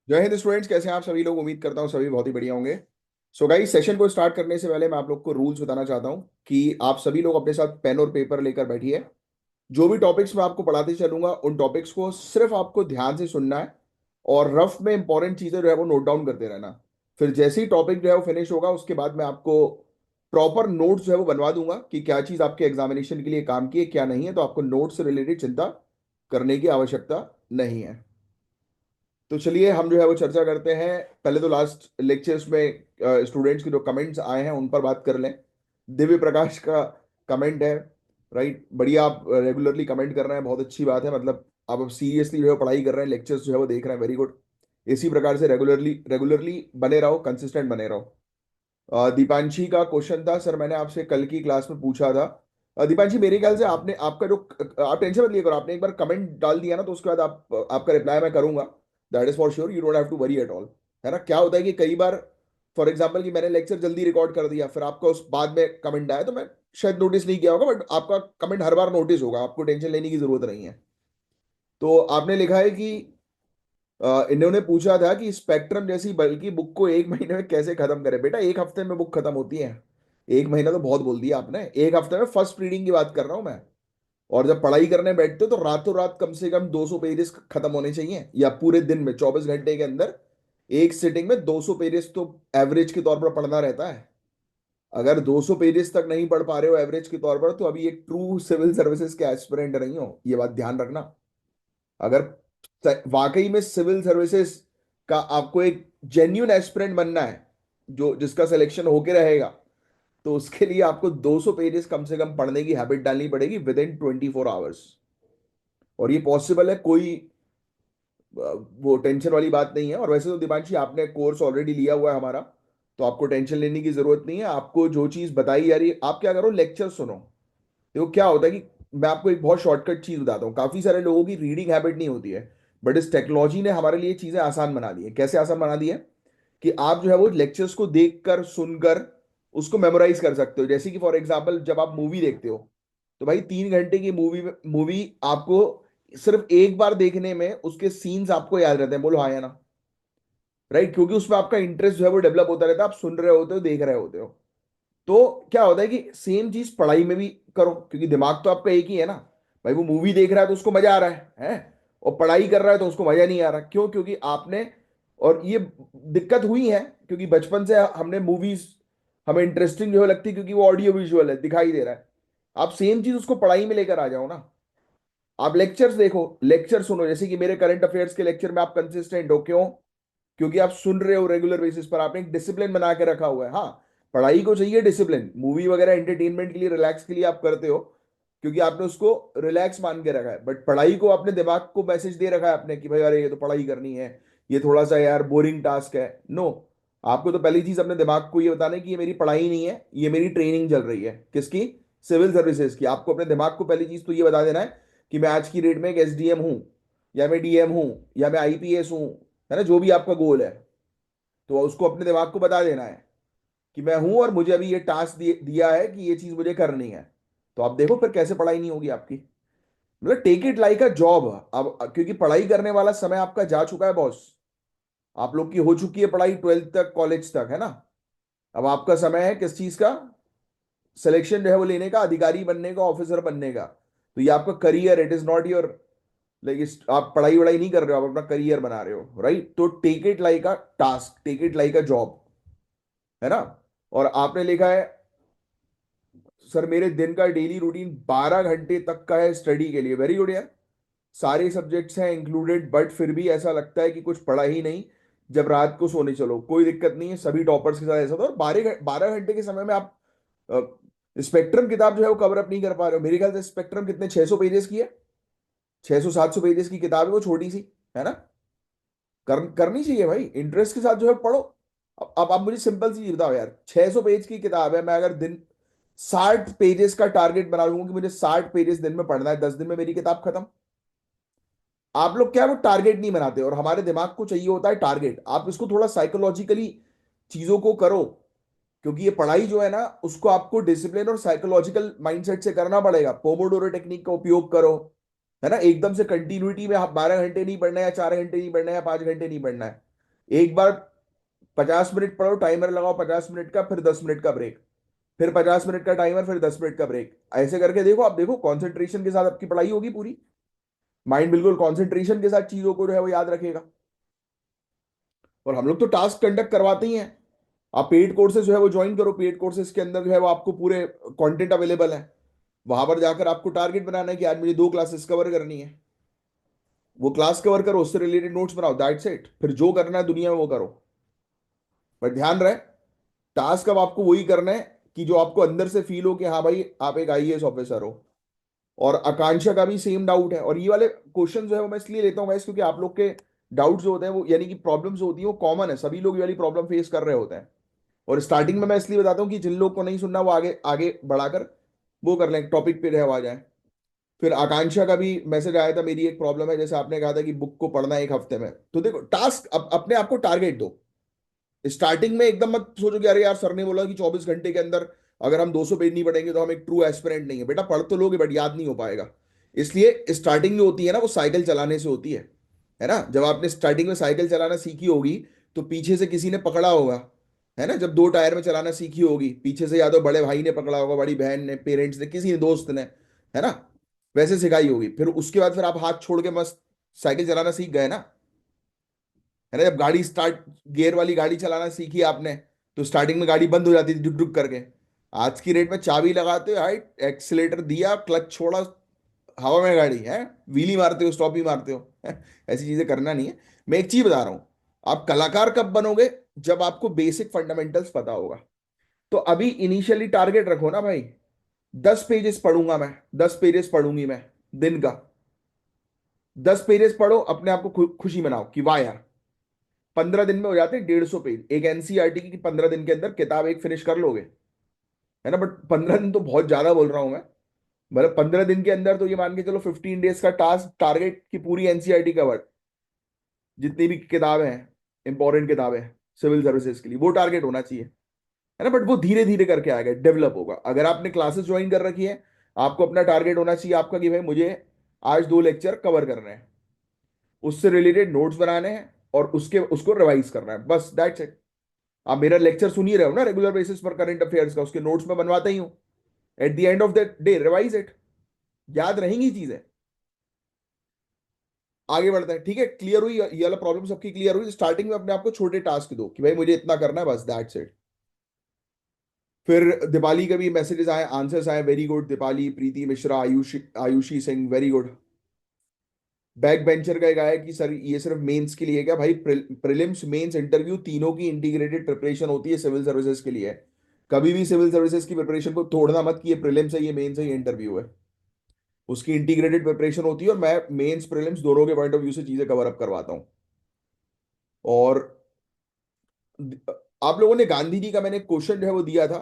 जय हिंद स्टूडेंट्स, कैसे हैं आप सभी लोग। उम्मीद करता हूँ सभी बहुत ही बढ़िया होंगे। सो गाइस, सेशन को स्टार्ट करने से पहले मैं आप लोग को रूल्स बताना चाहता हूँ कि आप सभी लोग अपने साथ पेन और पेपर लेकर बैठिए। जो भी टॉपिक्स मैं आपको पढ़ाते चलूंगा उन टॉपिक्स को सिर्फ आपको ध्यान से सुनना है और रफ में इंपॉर्टेंट चीजें जो है वो नोट डाउन करते रहना। फिर जैसे ही टॉपिक जो है वो फिनिश होगा उसके बाद मैं आपको प्रॉपर नोट्स जो है वो बनवा दूंगा कि क्या चीज आपके एग्जामिनेशन के लिए काम की है क्या नहीं है, तो आपको नोट्स से रिलेटेड चिंता करने की आवश्यकता नहीं है। तो चलिए हम जो है वो चर्चा करते हैं। पहले तो लास्ट लेक्चर्स में स्टूडेंट्स के जो कमेंट्स आए हैं उन पर बात कर लें। दिव्य प्रकाश का कमेंट है, राइट, बढ़िया, आप रेगुलरली कमेंट कर रहे हैं, बहुत अच्छी बात है। मतलब आप अब सीरियसली जो है पढ़ाई कर रहे हैं, लेक्चर्स जो है वो देख रहे हैं, वेरी गुड। इसी प्रकार से रेगुलरली रेगुलरली बने रहो, कंसिस्टेंट बने रहो। दीपांशी का क्वेश्चन था, सर मैंने आपसे कल की क्लास में पूछा था। दीपांशी, मेरे ख्याल से आपने आपका जो आप टेंशन मत लिया करो, आपने एक बार कमेंट डाल दिया ना तो उसके बाद आपका रिप्लाई मैं करूंगा। That is for sure, you don't have to worry at all. है ना, क्या होता है कि कई बार फॉर एग्जाम्पल कि मैंने लेक्चर जल्दी रिकॉर्ड कर दिया, फिर आपका उस बाद में कमेंट आया तो मैं शायद नोटिस नहीं किया होगा, बट आपका कमेंट हर बार नोटिस होगा, आपको टेंशन लेने की जरूरत नहीं है। तो आपने लिखा है कि इन्होंने पूछा था कि स्पेक्ट्रम जैसी बल्कि बुक को एक महीने में कैसे खत्म करें। बेटा, एक हफ्ते में बुक खत्म होती है? एक महीना तो बहुत बोल दिया आपने। एक हफ्ते में फर्स्ट रीडिंग की बात कर रहा हूं मैं। और जब पढ़ाई करने बैठते हो तो रातों रात कम से कम 200 पेजेस खत्म होने चाहिए, या पूरे दिन में 24 घंटे के अंदर एक सिटिंग में 200 पेजेस तो एवरेज के तौर पर पढ़ना रहता है। अगर 200 पेजेस तक नहीं पढ़ पा रहे हो एवरेज के तौर पर, तो अभी एक ट्रू सिविल सर्विसेज के एस्पिरेंट नहीं हो, ये बात ध्यान रखना। अगर वाकई में सिविल सर्विसेज का आपको एक जेन्यून एस्पिरेंट बनना है जो जिसका सिलेक्शन होके रहेगा, तो उसके लिए आपको 200 पेजेस कम से कम पढ़ने की हैबिट डालनी पड़ेगी विद इन 24 आवर्स। और ये पॉसिबल है, कोई वो टेंशन वाली बात नहीं है। और वैसे तो दिपांशी आपने कोर्स ऑलरेडी लिया हुआ है हमारा, तो आपको टेंशन लेने की जरूरत नहीं है। आपको जो चीज बताई जा रही है, आप क्या करो, लेक्चर सुनो। देखो क्या होता है कि मैं आपको एक बहुत शॉर्टकट चीज बताता हूँ। काफी सारे लोगों की रीडिंग हैबिट नहीं होती है, बट इस टेक्नोलॉजी ने हमारे लिए चीजें आसान बना दी है। कैसे आसान बना दी है कि आप जो है वो लेक्चर्स को देखकर सुनकर उसको मेमोराइज कर सकते हो। जैसे कि फॉर एग्जाम्पल जब आप मूवी देखते हो, तो भाई 3 घंटे की मूवी आपको सिर्फ एक बार देखने में उसके सीन्स आपको याद रहते हैं। बोलो हाँ या ना, राइट, क्योंकि उसमें आपका इंटरेस्ट जो है वो डेवलप होता रहता है, आप सुन रहे होते हो, देख रहे होते हो। तो क्या होता है कि सेम चीज पढ़ाई में भी करो, क्योंकि दिमाग तो आपका एक ही है ना। भाई वो मूवी देख रहा है तो उसको मजा आ रहा है? और पढ़ाई कर रहा है तो उसको मजा नहीं आ रहा, क्यों? क्योंकि आपने, और ये दिक्कत हुई है क्योंकि बचपन से हमने मूवीज हमें इंटरेस्टिंग जो है लगती है क्योंकि वो ऑडियो विजुअल है, दिखाई दे रहा है। आप सेम चीज उसको पढ़ाई में लेकर आ जाओ ना। आप लेक्चर्स देखो, लेक्चर सुनो, जैसे कि मेरे करंट अफेयर्स के लेक्चर में आप कंसिस्टेंट हो, क्यों? क्योंकि आप सुन रहे हो रेगुलर बेसिस पर, आपने एक डिसिप्लिन बना के रखा हुआ है। हाँ, पढ़ाई को चाहिए डिसिप्लिन, मूवी वगैरह एंटरटेनमेंट के लिए, रिलैक्स के लिए आप करते हो क्योंकि आपने उसको रिलैक्स मान के रखा है, बट पढ़ाई को अपने दिमाग को मैसेज दे रखा है आपने कि भाई अरे ये तो पढ़ाई करनी है, ये थोड़ा सा यार बोरिंग टास्क है। नो, आपको तो पहली चीज अपने दिमाग को ये बताना है कि ये मेरी पढ़ाई नहीं है, ये मेरी ट्रेनिंग चल रही है। किसकी? सिविल सर्विसेज की। आपको अपने दिमाग को पहली चीज तो ये बता देना है कि मैं आज की डेट में एक एसडीएम हूं, या मैं डीएम हूं, या मैं आईपीएस हूं। है ना, जो भी आपका गोल है, तो उसको अपने दिमाग को बता देना है कि मैं हूं और मुझे अभी ये टास्क दिया है कि ये चीज मुझे करनी है। तो आप देखो फिर कैसे पढ़ाई नहीं होगी आपकी। मतलब take it like a job. अब क्योंकि पढ़ाई करने वाला समय आपका जा चुका है बॉस। आप लोग की हो चुकी है पढ़ाई 12th तक, कॉलेज तक, है ना। अब आपका समय है किस चीज का? सिलेक्शन जो है वो लेने का, अधिकारी बनने का, ऑफिसर बनने का। तो ये आपका career, it is not your, like आप पढ़ाई वढ़ाई नहीं कर रहे हो, आप अपना करियर बना रहे हो, राइट। तो take it like a task, take it like a job, है ना। और आपने लिखा है, सर मेरे दिन का डेली रूटीन 12 घंटे तक का है स्टडी के लिए। वेरी गुड यार, सारे सब्जेक्ट्स हैं इंक्लूडेड, बट फिर भी ऐसा लगता है कि कुछ पढ़ा ही नहीं जब रात को सोने चलो। कोई दिक्कत नहीं है, सभी टॉपर्स के साथ ऐसा था। और 12 घंटे के समय में आप स्पेक्ट्रम किताब जो है वो कवर अप नहीं कर पा रहे हो। मेरे ख्याल से स्पेक्ट्रम कितने, 600 पेजेस की है, 600 700 पेजेस की किताब है वो, छोटी सी, है ना। करनी चाहिए भाई, इंटरेस्ट के साथ जो है पढ़ो। अब आप मुझे सिंपल सी चीज बताओ यार, 600 पेज की किताब है, मैं अगर दिन 60 पेजेस का टारगेट बना लूंगा कि मुझे 60 पेजेस दिन में पढ़ना है, 10 दिन में मेरी किताब खत्म। आप लोग क्या वो टारगेट नहीं बनाते, और हमारे दिमाग को चाहिए होता है टारगेट। आप इसको थोड़ा साइकोलॉजिकली चीजों को करो, क्योंकि ये पढ़ाई जो है ना उसको आपको डिसिप्लिन और साइकोलॉजिकल माइंडसेट से करना पड़ेगा। पोमोडोरो टेक्निक का उपयोग करो, है ना। एकदम से कंटिन्यूटी में आप 12 घंटे नहीं पढ़ना है, या 4 घंटे नहीं पढ़ना है, या 5 घंटे नहीं पढ़ना है। एक बार 50 मिनट पढ़ो, टाइमर लगाओ 50 मिनट का, फिर 10 मिनट का ब्रेक, फिर 50 मिनट का टाइमर, फिर 10 मिनट का ब्रेक। ऐसे करके देखो, आप देखो कॉन्सेंट्रेशन के साथ आपकी पढ़ाई होगी पूरी। माइंड बिल्कुल कॉन्सेंट्रेशन के साथ चीजों को जो है वो याद रखेगा। और हम लोग तो टास्क कंडक्ट करवाते ही हैं। आप पेड कोर्सेज जो है वो ज्वाइन करो, पेड कोर्सेज के अंदर जो है वो आपको पूरे कंटेंट अवेलेबल है। वहां पर जाकर आपको टारगेट बनाना है कि आज मुझे 2 क्लासेस कवर करनी है। वो क्लास कवर करो, उससे रिलेटेड नोट्स बनाओ, दैट्स इट। फिर जो करना है दुनिया में वो करो। पर ध्यान रहे, टास्क अब आपको वही करना है कि जो आपको अंदर से फील हो कि हाँ भाई आप एक आईएएस ऑफिसर हो। और आकांक्षा का भी सेम डाउट है। और ये वाले क्वेश्चन जो है वो मैं इसलिए लेता हूँ क्योंकि आप लोग के डाउट्स जो होते हैं वो, यानी कि प्रॉब्लम्स होती हैं, वो कॉमन है, सभी लोग ये वाली प्रॉब्लम फेस कर रहे होते हैं। और स्टार्टिंग में मैं इसलिए बताता हूँ कि जिन लोग को नहीं सुनना वो आगे आगे बढ़ाकर वो कर लें, टॉपिक पे रह आ जाए। फिर आकांक्षा का भी मैसेज आया था, मेरी एक प्रॉब्लम है, जैसे आपने कहा था कि बुक को पढ़ना है 1 हफ्ते में। तो देखो, टास्क अपने आप को टारगेट दो। स्टार्टिंग में एकदम मत सोचो कि अरे यार सर ने बोला कि 24 घंटे के अंदर अगर हम 200 पेज नहीं पढ़ेंगे तो हम एक ट्रू एस्पिरेंट नहीं है। बेटा पढ़ तो लोगे बट याद नहीं हो पाएगा। इसलिए स्टार्टिंग जो होती है ना वो साइकिल चलाने से होती है ना। जब आपने स्टार्टिंग में साइकिल चलाना सीखी होगी तो पीछे से किसी ने पकड़ा होगा, है ना। जब 2 टायर में चलाना सीखी होगी, पीछे से या तो बड़े भाई ने पकड़ा होगा, बड़ी बहन ने, पेरेंट्स ने, किसी ने, दोस्त ने, है ना, वैसे सिखाई होगी। फिर उसके बाद फिर आप हाथ छोड़ के मस्त साइकिल चलाना सीख गए ना, है ना। जब गाड़ी स्टार्ट, गियर वाली गाड़ी चलाना सीखी आपने, तो स्टार्टिंग में गाड़ी बंद हो जाती थी डुक डुक करके। आज की रेट में चाबी लगाते हो, हाइट एक्सीलेटर दिया, क्लच छोड़ा, हवा में गाड़ी है, व्हीली मारते हो, स्टॉप ही मारते हो। ऐसी चीजें करना नहीं है। मैं एक चीज बता रहा हूं, आप कलाकार कब बनोगे? जब आपको बेसिक फंडामेंटल्स पता होगा। तो अभी इनिशियली टारगेट रखो ना भाई, 10 पेजेस पढ़ूंगा मैं, 10 पेजेस पढ़ूंगी मैं दिन का। 10 पेजेस पढ़ो, अपने आप को खुशी मनाओ कि वाह यार 15 दिन में हो जाते हैं 150 पेज एक एनसीईआरटी की। 15 दिन के अंदर किताब एक फिनिश कर लोगे, है ना। बट 15 दिन तो बहुत ज्यादा बोल रहा हूं मैं। मतलब 15 दिन के अंदर तो ये मान के चलो 15 डेज का टास्क, टारगेट की पूरी एनसीईआरटी कवर, जितनी भी किताबें हैं, इंपॉर्टेंट किताबें सिविल सर्विसेज के लिए, वो टारगेट होना चाहिए, है ना। बट वो धीरे धीरे करके आएगा, डेवलप होगा। अगर आपने क्लासेस ज्वाइन कर रखी है, आपको अपना टारगेट होना चाहिए आपका कि भाई मुझे आज 2 लेक्चर कवर करने हैं, उससे रिलेटेड नोट्स बनाने हैं और उसके उसको रिवाइज करना है, बस दैट्स इट। आप मेरा लेक्चर सुन ही रहे हो ना रेगुलर बेसिस पर करंट अफेयर्स का, उसके नोट्स में बनवाता ही हूं। At the end of the day revise it, याद रहेंगी चीजें। आगे बढ़ते हैं, ठीक है। क्लियर हुई ये वाला प्रॉब्लम सबकी? क्लियर हुई? स्टार्टिंग में अपने आप को छोटे टास्क दो कि भाई मुझे इतना करना है, बस दैट्स इट। फिर दीपाली के भी मैसेजेस आए, आंसर्स आए, very good Deepali, Preeti Mishra, Ayushi, Ayushi Singh, very good. Back bencher का एक आया कि सर ये सिर्फ मेंस के लिए है क्या? भाई प्रीलिम्स मेंस इंटरव्यू तीनों की इंटीग्रेटेड प्रिपरेशन होती है सिविल सर्विसेज के लिए। कभी भी सिविल सर्विसेज की प्रिपरेशन को तोड़ना मत कि ये प्रीलिम्स है, ये मेंस है, ये इंटरव्यू है। उसकी इंटीग्रेटेड प्रिपरेशन होती है और मैं मेंस प्रीलिम्स दोनों के पॉइंट ऑफ व्यू से चीजें कवर अप करवाता हूँ। और आप लोगों ने गांधी जी का मैंने क्वेश्चन जो है वो दिया था,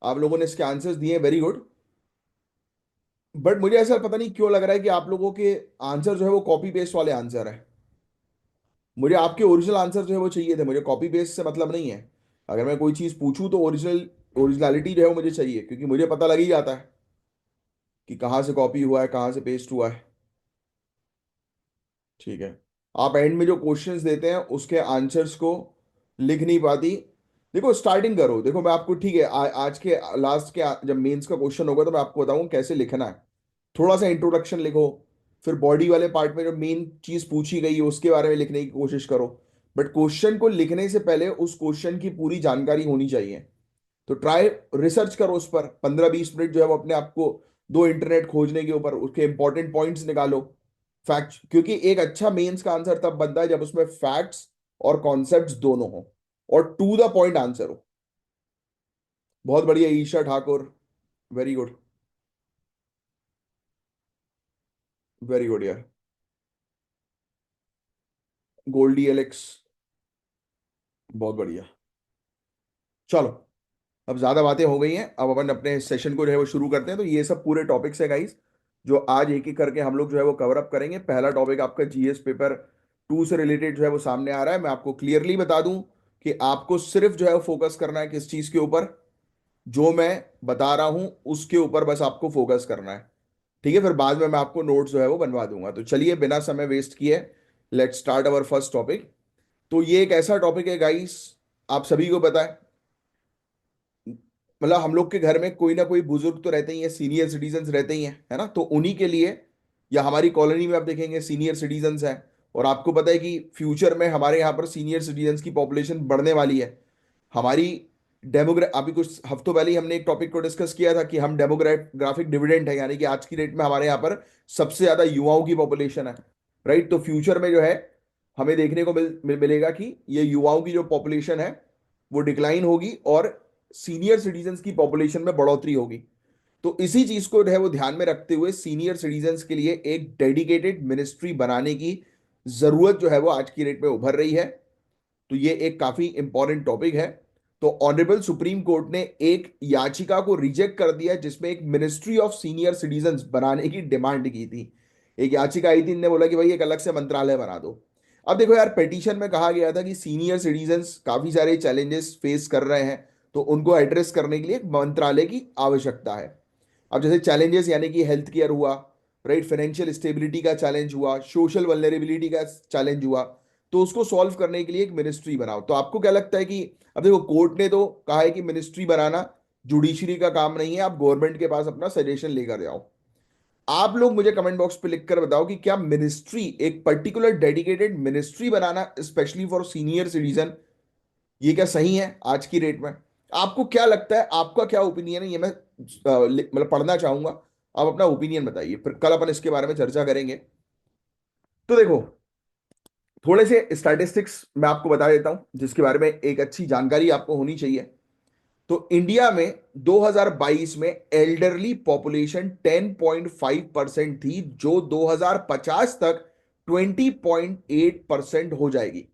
आप लोगों ने इसके आंसर्स दिए, वेरी गुड। बट मुझे ऐसा पता नहीं क्यों लग रहा है कि आप लोगों के आंसर जो है वो कॉपी पेस्ट वाले आंसर है। मुझे आपके ओरिजिनल आंसर जो है वो चाहिए थे, मुझे कॉपी पेस्ट से मतलब नहीं है। अगर मैं कोई चीज पूछूं तो ओरिजिनलिटी जो है वो मुझे चाहिए, क्योंकि मुझे पता लग ही जाता है कि कहाँ से कॉपी हुआ है, कहाँ से पेस्ट हुआ है। ठीक है। आप एंड में जो क्वेश्चंस देते हैं उसके आंसर्स को लिख नहीं पाती। देखो स्टार्टिंग करो, देखो मैं आपको, ठीक है, आज के लास्ट के जब मेंस का क्वेश्चन होगा तो मैं आपको बताऊंगा कैसे लिखना है। थोड़ा सा इंट्रोडक्शन लिखो, फिर बॉडी वाले पार्ट में जो मेन चीज पूछी गई है उसके बारे में लिखने की कोशिश करो। बट क्वेश्चन को लिखने से पहले उस क्वेश्चन की पूरी जानकारी होनी चाहिए। तो ट्राई, रिसर्च करो उस पर 15-20 मिनट जो है वो अपने आप को दो, इंटरनेट खोजने के ऊपर उसके इंपॉर्टेंट पॉइंट्स निकालो। फैक्ट, क्योंकि एक अच्छा मेंस का आंसर तब बनता है जब उसमें फैक्ट्स और कॉन्सेप्ट्स दोनों हो और टू द पॉइंट आंसर हो। बहुत बढ़िया Isha Thakur, very good, very good यार। गोल्डी एलेक्स, बहुत बढ़िया। चलो, अब ज्यादा बातें हो गई हैं, अब अपन अपने सेशन को जो है वो शुरू करते हैं। तो ये सब पूरे टॉपिक्स है गाइस, जो आज एक एक करके हम लोग जो है वो कवर अप करेंगे। पहला टॉपिक आपका जीएस पेपर 2 से रिलेटेड जो है वो सामने आ रहा है। मैं आपको क्लियरली बता दूं कि आपको सिर्फ जो है वो फोकस करना है किस चीज के ऊपर? जो मैं बता रहा हूं उसके ऊपर बस आपको फोकस करना है। ठीक है, फिर बाद में मैं आपको नोट्स जो है वो बनवा दूंगा। तो चलिए बिना समय वेस्ट किए, let's start our first topic. तो ये एक ऐसा टॉपिक है गाइस, आप सभी को पता है, मतलब हम लोग के घर में कोई ना कोई बुजुर्ग तो रहते ही है, सीनियर सिटीजन्स रहते ही हैं, है ना। तो उन्हीं के लिए, या हमारी कॉलोनी में आप देखेंगे सीनियर सिटीजन्स हैं। और आपको पता है कि फ्यूचर में हमारे यहाँ पर सीनियर सिटीजन्स की पॉपुलेशन बढ़ने वाली है। हमारी अभी कुछ हफ्तों पहले ही हमने एक टॉपिक को डिस्कस किया था कि हम डेमोग्राफिक डिविडेंड है, यानी कि आज की डेट में हमारे यहाँ पर सबसे ज्यादा युवाओं की पॉपुलेशन है। राइट, तो फ्यूचर में जो है हमें देखने को मिलेगा कि ये युवाओं की जो पॉपुलेशन है वो डिक्लाइन होगी और सीनियर सिटीजन्स की पॉपुलेशन में बढ़ोतरी होगी। तो इसी चीज को जो है वो ध्यान में रखते हुए सीनियर सिटीजन्स के लिए एक डेडिकेटेड मिनिस्ट्री बनाने की जरूरत जो है वो आज की डेट में उभर रही है। तो ये एक काफी इंपॉर्टेंट टॉपिक है। तो ऑनरेबल सुप्रीम कोर्ट ने एक याचिका को रिजेक्ट कर दिया जिसमें एक मिनिस्ट्री ऑफ सीनियर सिटीजन्स बनाने की डिमांड की थी। एक याचिका आई थी, इनने बोला कि भाई एक अलग से मंत्रालय बना दो। अब देखो यार, पेटिशन में कहा गया था कि सीनियर सिटीजन्स काफी सारे चैलेंजेस फेस कर रहे हैं, तो उनको एड्रेस करने के लिए एक मंत्रालय की आवश्यकता है। अब जैसे चैलेंजेस यानी कि हेल्थ केयर हुआ, राइट, फाइनेंशियल स्टेबिलिटी का चैलेंज हुआ, सोशल वल्नरेबिलिटी का चैलेंज हुआ, तो उसको सॉल्व करने के लिए एक मिनिस्ट्री बनाओ। तो आपको क्या लगता है कि, अब देखो कोर्ट ने तो कहा है कि मिनिस्ट्री बनाना जुडिशरी का काम नहीं है, आप गवर्नमेंट के पास अपना सजेशन लेकर जाओ। आप लोग मुझे कमेंट बॉक्स पे लिखकर बताओ कि क्या मिनिस्ट्री, एक particular dedicated ministry banana specially for senior citizen, ये क्या सही है आज की डेट में? आपको क्या लगता है, आपका क्या ओपिनियन है, ये मैं मतलब पढ़ना चाहूंगा। आप अपना ओपिनियन बताइए, फिर कल अपन इसके बारे में चर्चा करेंगे। तो देखो, थोड़े से स्टैटिस्टिक्स मैं आपको बता देता हूं जिसके बारे में एक अच्छी जानकारी आपको होनी चाहिए। तो इंडिया में 2022 में एल्डरली पॉपुलेशन 10.5% थी, जो 2050 तक 20.8% हो जाएगी।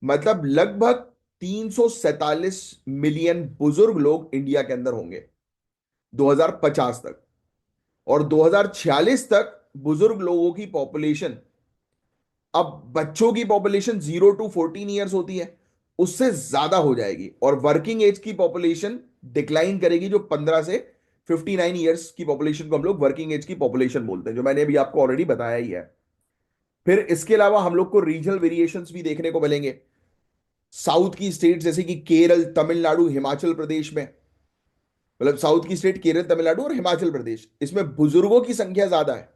मतलब लगभग 347 मिलियन बुजुर्ग लोग इंडिया के अंदर होंगे 2050 तक। और 2046 तक बुजुर्ग लोगों की पॉपुलेशन, अब बच्चों की पॉपुलेशन 0 to 14 ईयर्स होती है, उससे ज्यादा हो जाएगी। और वर्किंग एज की पॉपुलेशन डिक्लाइन करेगी, जो 15 से 59 ईयर्स की पॉपुलेशन को हम लोग वर्किंग एज की पॉपुलेशन बोलते हैं, जो मैंने अभी आपको ऑलरेडी बताया ही है। फिर इसके अलावा हम लोग को रीजनल वेरिएशंस भी देखने को मिलेंगे। साउथ की स्टेट जैसे कि केरल, तमिलनाडु, हिमाचल प्रदेश में, मतलब साउथ की स्टेट केरल, तमिलनाडु और हिमाचल प्रदेश, इसमें बुजुर्गों की संख्या ज्यादा है।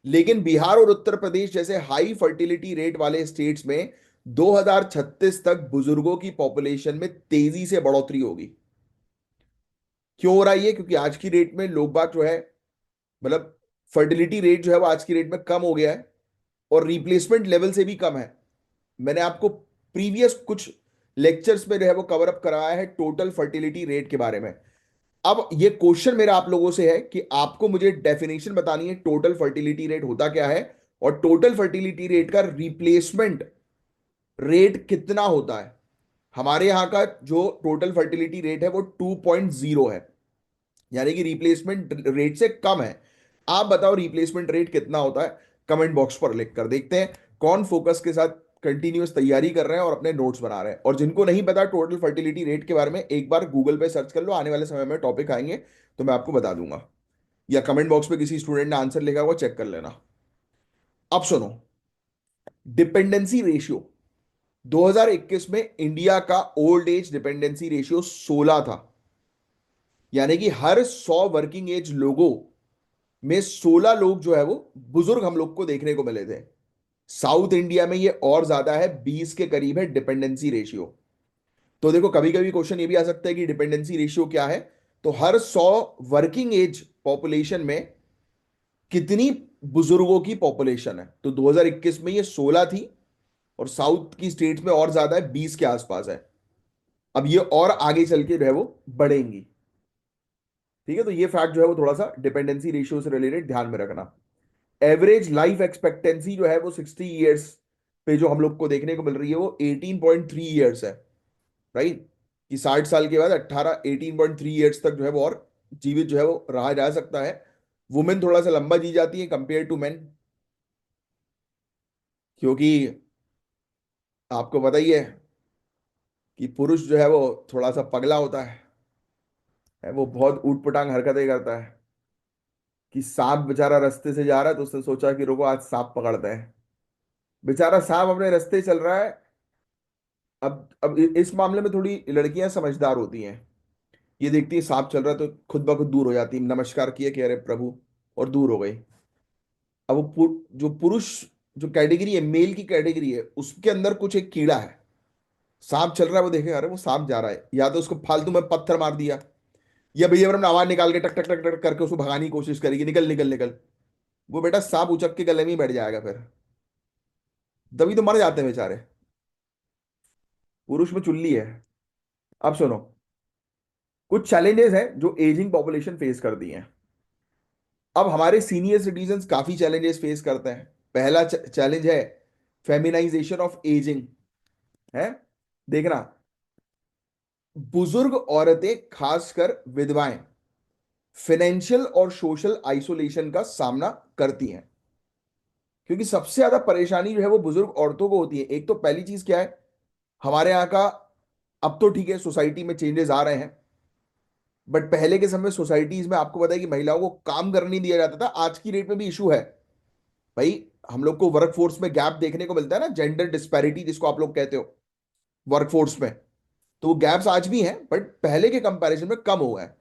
लेकिन बिहार और उत्तर प्रदेश जैसे हाई फर्टिलिटी रेट वाले स्टेट्स में 2036 तक बुजुर्गों की पॉपुलेशन में तेजी से बढ़ोतरी होगी। क्यों हो रहा है ये? क्योंकि आज की डेट में लोग बाग जो है, मतलब फर्टिलिटी रेट जो है वो आज की डेट में कम हो गया है और रिप्लेसमेंट लेवल से भी कम है। मैंने आपको प्रीवियस कुछ लेक्चर्स में जो है वो कवर अप कराया है टोटल फर्टिलिटी रेट के बारे में। अब ये क्वेश्चन मेरा आप लोगों से है कि आपको मुझे डेफिनेशन बतानी है टोटल फर्टिलिटी रेट होता क्या है, और टोटल फर्टिलिटी रेट का रिप्लेसमेंट रेट कितना होता है। हमारे यहाँ का जो टोटल फर्टिलिटी रेट है वो 2.0 है, यानी कि रिप्लेसमेंट रेट से कम है। आप बताओ रिप्लेसमेंट रेट कितना होता है, कमेंट बॉक्स पर लिख कर देखते हैं कौन फोकस के साथ कंटिन्यूअस तैयारी कर रहे हैं और अपने नोट्स बना रहे हैं। और जिनको नहीं पता टोटल फर्टिलिटी रेट के बारे में, एक बार गूगल पे सर्च कर लो, आने वाले समय में टॉपिक आएंगे तो मैं आपको बता दूंगा, या कमेंट बॉक्स पे किसी स्टूडेंट ने आंसर लिखा हुआ चेक कर लेना। अब सुनो, डिपेंडेंसी रेशियो 2021 में इंडिया का ओल्ड एज डिपेंडेंसी रेशियो 16 था। यानी कि हर 100 वर्किंग एज लोगों में 16 लोग जो है वो बुजुर्ग हम लोग को देखने को मिले थे। साउथ इंडिया में ये और ज्यादा है, 20 के करीब है डिपेंडेंसी रेशियो। तो देखो, कभी कभी क्वेश्चन ये भी आ सकता है कि डिपेंडेंसी रेशियो क्या है। तो हर 100 वर्किंग एज पॉपुलेशन में कितनी बुजुर्गों की पॉपुलेशन है? तो 2021 में ये 16 थी, और साउथ की स्टेट्स में और ज्यादा है, 20 के आसपास है। अब ये और आगे चल के जो है वो बढ़ेंगी। ठीक है, तो ये फैक्ट जो है वो थोड़ा सा डिपेंडेंसी रेशियो से रिलेटेड ध्यान में रखना। एवरेज लाइफ एक्सपेक्टेंसी जो है वो 60 ईयर्स पे जो हम लोग को देखने को मिल रही है वो 18.3 ईयर्स है। राइट, कि 60 साल के बाद 18.3 ईयर्स तक जो है वो और जीवित जो है वो रहा जा सकता है। वुमेन थोड़ा सा लंबा जी जाती है कंपेयर टू मेन, क्योंकि आपको पता ही है कि पुरुष जो है वो थोड़ा सा पगला होता है, वो बहुत ऊट पटांग हरकतें करता है। कि सांप बेचारा रास्ते से जा रहा है तो उसने सोचा कि रुको आज सांप पकड़ते हैं। बेचारा सांप अपने रास्ते चल रहा है, अब इस मामले में थोड़ी लड़कियां समझदार होती हैं। ये देखती है सांप चल रहा है तो खुद ब खुद दूर हो जाती है, नमस्कार किए कि अरे प्रभु, और दूर हो गई। अब वो जो पुरुष, जो कैटेगरी है, मेल की कैटेगरी है, उसके अंदर कुछ एक कीड़ा है। सांप चल रहा है, वो देखेगा अरे वो सांप जा रहा है, या तो उसको फालतू में पत्थर मार दिया, या भैया ने आवाज निकाल के टक टक टक टक करके उसको भगाने की कोशिश करेगी, निकल निकल निकल। वो बेटा सांप उचक के गले में ही बैठ जाएगा फिर। तभी तो मर जाते हैं बेचारे। पुरुष में चुल्ली है। अब सुनो, कुछ चैलेंजेस हैं जो एजिंग पॉपुलेशन फेस करती है। अब हमारे सीनियर सिटीजन काफी चैलेंजेस फेस करते हैं। पहला चैलेंज है फेमिनाइजेशन ऑफ एजिंग। है, देखना, बुजुर्ग औरतें खासकर विधवाएं फाइनेंशियल और सोशल आइसोलेशन का सामना करती हैं। क्योंकि सबसे ज्यादा परेशानी जो है वो बुजुर्ग औरतों को होती है। एक तो पहली चीज क्या है, हमारे यहाँ का, अब तो ठीक है सोसाइटी में चेंजेस आ रहे हैं, बट पहले के समय सोसाइटीज में आपको पता है कि महिलाओं को काम करने नहीं दिया जाता था। आज की डेट में भी इशू है भाई। हम लोग को वर्क फोर्स में गैप देखने को मिलता है ना, जेंडर डिस्पैरिटी जिसको आप लोग कहते हो वर्क फोर्स में। तो वो गैप्स आज भी हैं, बट पहले के कंपैरिजन में कम हुआ है।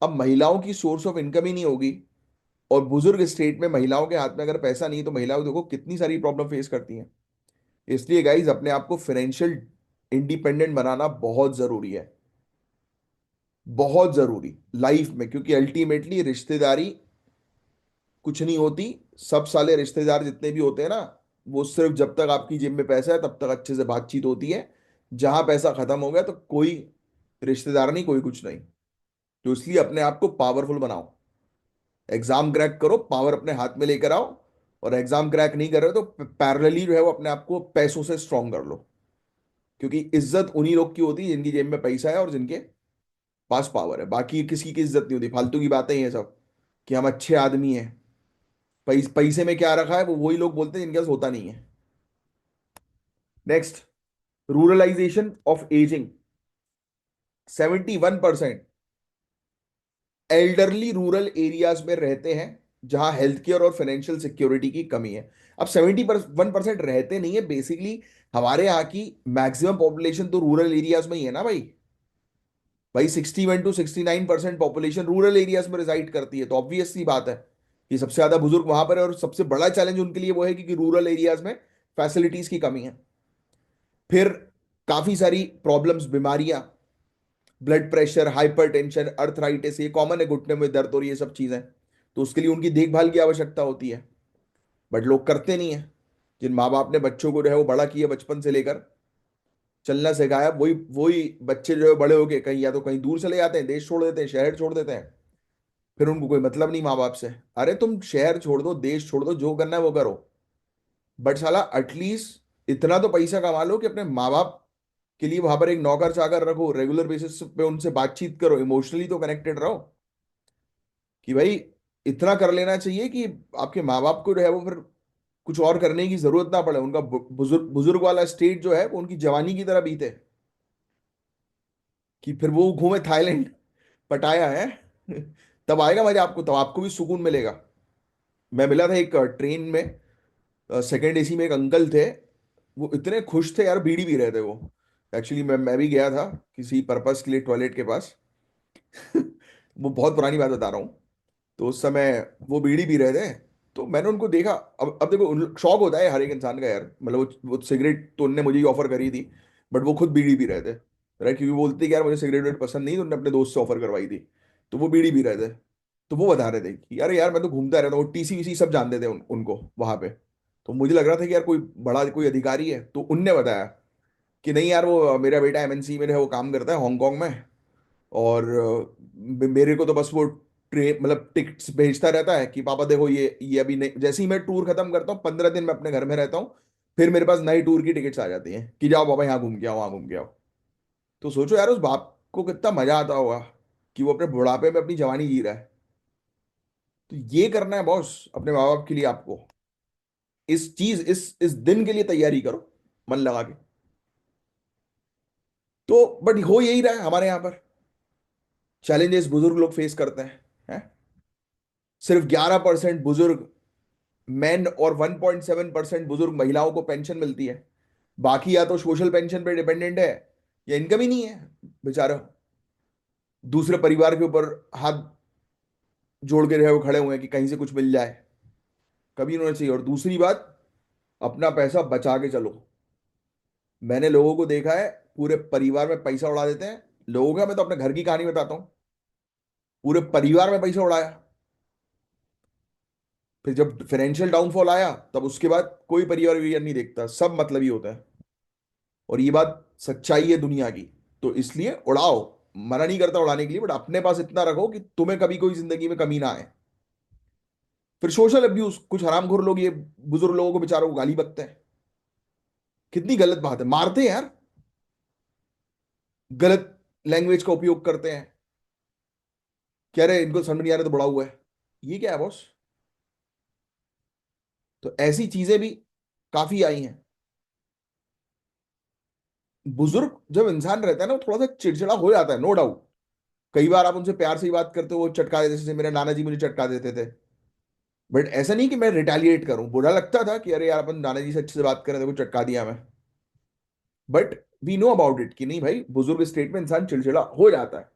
अब महिलाओं की सोर्स ऑफ इनकम ही नहीं होगी, और बुजुर्ग स्टेट में महिलाओं के हाथ में अगर पैसा नहीं, तो महिलाओं देखो कितनी सारी प्रॉब्लम फेस करती हैं। इसलिए गाइज अपने आप को फाइनेंशियल इंडिपेंडेंट बनाना बहुत जरूरी है, बहुत जरूरी लाइफ में। क्योंकि अल्टीमेटली रिश्तेदारी कुछ नहीं होती। सब साले रिश्तेदार जितने भी होते हैं ना, वो सिर्फ जब तक आपकी जेब में पैसा है तब तक अच्छे से बातचीत होती है। जहां पैसा खत्म हो गया तो कोई रिश्तेदार नहीं, कोई कुछ नहीं। तो इसलिए अपने आप को पावरफुल बनाओ। एग्जाम क्रैक करो, पावर अपने हाथ में लेकर आओ। और एग्जाम क्रैक नहीं कर रहे हो तो पैरेलली जो है वो अपने आप को पैसों से स्ट्रॉन्ग कर लो। क्योंकि इज्जत उन्हीं लोग की होती है जिनकी जेब में पैसा है और जिनके पास पावर है। बाकी किसी की इज्जत नहीं होती, फालतू की बातें ही हैं सब, कि हम अच्छे आदमी हैं। पैसे में क्या रखा है वो वही लोग बोलते हैं जिनके पास होता नहीं है। Next, ruralisation of ageing. 71% elderly rural areas में रहते हैं, जहां हेल्थ केयर और फाइनेंशियल सिक्योरिटी की कमी है। अब 71% रहते नहीं है बेसिकली। हमारे यहाँ की मैक्सिमम पॉपुलेशन तो रूरल एरियाज में ही है ना भाई। भाई 61 to 69% पॉपुलेशन रूरल एरियाज में रिजाइड करती है, तो ऑब्वियस सी बात है कि सबसे ज्यादा बुजुर्ग वहां पर है। और सबसे बड़ा चैलेंज उनके लिए वो है कि रूरल एरियाज में फैसिलिटीज की कमी है। फिर काफी सारी प्रॉब्लम्स, बीमारियां, ब्लड प्रेशर, हाइपरटेंशन, अर्थराइटिस, ये कॉमन है, घुटने में दर्द और ये सब चीजें। तो उसके लिए उनकी देखभाल की आवश्यकता होती है, बट लोग करते नहीं है। जिन माँ बाप ने बच्चों को जो है वो बड़ा किया, बचपन से लेकर चलना सिखाया, वही वही बच्चे जो है बड़े होके कहीं या तो कहीं दूर चले जाते हैं, देश छोड़ देते हैं, शहर छोड़ देते हैं। फिर उनको कोई मतलब नहीं माँ बाप से। अरे तुम शहर छोड़ दो, देश छोड़ दो, जो करना है वो करो, बट साला एटलीस्ट इतना तो पैसा कमा लो कि अपने माँ बाप के लिए वहां पर एक नौकर चाकर रखो, रेगुलर बेसिस पे उनसे बातचीत करो, इमोशनली तो कनेक्टेड रहो। कि भाई इतना कर लेना चाहिए कि आपके माँ बाप को जो है वो फिर कुछ और करने की जरूरत ना पड़े। उनका बुजुर्ग बुजुर्ग वाला स्टेज जो है वो उनकी जवानी की तरह बीते, कि फिर वो घूमे थाईलैंड, पटाया है। तब आएगा मजा आपको, तब आपको भी सुकून मिलेगा। मैं मिला था एक ट्रेन में, सेकंड एसी में एक अंकल थे। वो इतने खुश थे यार, बीड़ी पी रहे थे वो। एक्चुअली मैं भी गया था किसी पर्पस के लिए टॉयलेट के पास। वो बहुत पुरानी बात बता रहा हूँ। तो उस समय वो बीड़ी पी रहे थे, तो मैंने उनको देखा। अब देखो शौक होता है हर एक इंसान का यार, मतलब वो सिगरेट तो उनने मुझे ही ऑफर करी थी, बट वो खुद बीड़ी पी रहे थे। राइट, क्योंकि बोलते कि यार मुझे सिगरेट वेट पसंद नहीं, तो उन्होंने अपने दोस्त से ऑफर करवाई थी। तो वो बीड़ी पी रहे थे। तो वो बता रहे थे कि यार यार मैं तो घूमता रहता हूँ, टीसी वीसी सब जानते थे उनको वहां पे। तो मुझे लग रहा था कि यार कोई बड़ा कोई अधिकारी है, तो उनने बताया कि नहीं यार वो मेरा बेटा एमएनसी में है, वो काम करता है हांगकांग में। और मेरे को तो बस वो ट्रेन मतलब टिकट्स भेजता रहता है कि पापा देखो ये अभी नहीं, जैसे ही मैं टूर खत्म करता हूँ 15 दिन मैं अपने घर में रहता हूँ, फिर मेरे पास नई टूर की टिकट्स आ जाती हैं कि जाओ पापा यहाँ घूम के आओ, वहाँ घूम के आओ। तो सोचो यार उस बाप को कितना मजा आता होगा कि वो अपने बुढ़ापे में अपनी जवानी जी रहा है। तो ये करना है बॉस अपने माँ बाप के लिए आपको। इस दिन के लिए तैयारी करो, मन लगा के। तो बट हो यही रहा है हमारे यहाँ पर, चैलेंजेस बुजुर्ग लोग फेस करते हैं। सिर्फ 11% बुजुर्ग मेन और 1.7% बुजुर्ग महिलाओं को पेंशन मिलती है। बाकी या तो सोशल पेंशन पे डिपेंडेंट है, या इनकम ही नहीं है बेचारा, दूसरे परिवार के ऊपर हाथ जोड़ के रहे वो खड़े हुए हैं कि कहीं से कुछ मिल जाए। कभी नहीं होना चाहिए। और दूसरी बात, अपना पैसा बचा के चलो। मैंने लोगों को देखा है पूरे परिवार में पैसा उड़ा देते हैं। लोगों का, मैं तो अपने घर की कहानी बताता हूँ, पूरे परिवार में पैसा उड़ाया, फिर जब फाइनेंशियल डाउनफॉल आया तब उसके बाद कोई परिवार विवार नहीं देखता, सब मतलब ही होता है। और ये बात सच्चाई है दुनिया की। तो इसलिए उड़ाओ, मना नहीं करता उड़ाने के लिए, बट अपने पास इतना रखो कि तुम्हें कभी कोई जिंदगी में कमी ना आए। फिर सोशल अब्यूज, कुछ हरामखोर लोग ये बुजुर्ग लोगों को बेचारों को गाली बकते हैं। कितनी गलत बात है, मारते हैं यार, गलत लैंग्वेज का उपयोग करते हैं, कह रहे इनको समझ नहीं आ रहा तो बड़ा हुआ है। ये क्या है बॉस? तो ऐसी चीजें भी काफी आई हैं। बुजुर्ग जब इंसान रहता है ना, वो थोड़ा सा चिड़चिड़ा हो जाता है, नो डाउट। कई बार आप उनसे प्यार से ही बात करते हो, वो चटका देते, जैसे मेरे नाना जी मुझे चटका देते थे। बट ऐसा नहीं कि मैं रिटेलिएट करूं, बुरा लगता था कि अरे यार अपन नाना जी से अच्छे से बात करें, देखो चटका दिया मैं। But we know about it कि नहीं भाई, बुजुर्ग स्टेट में इंसान चिड़चिड़ा हो जाता है।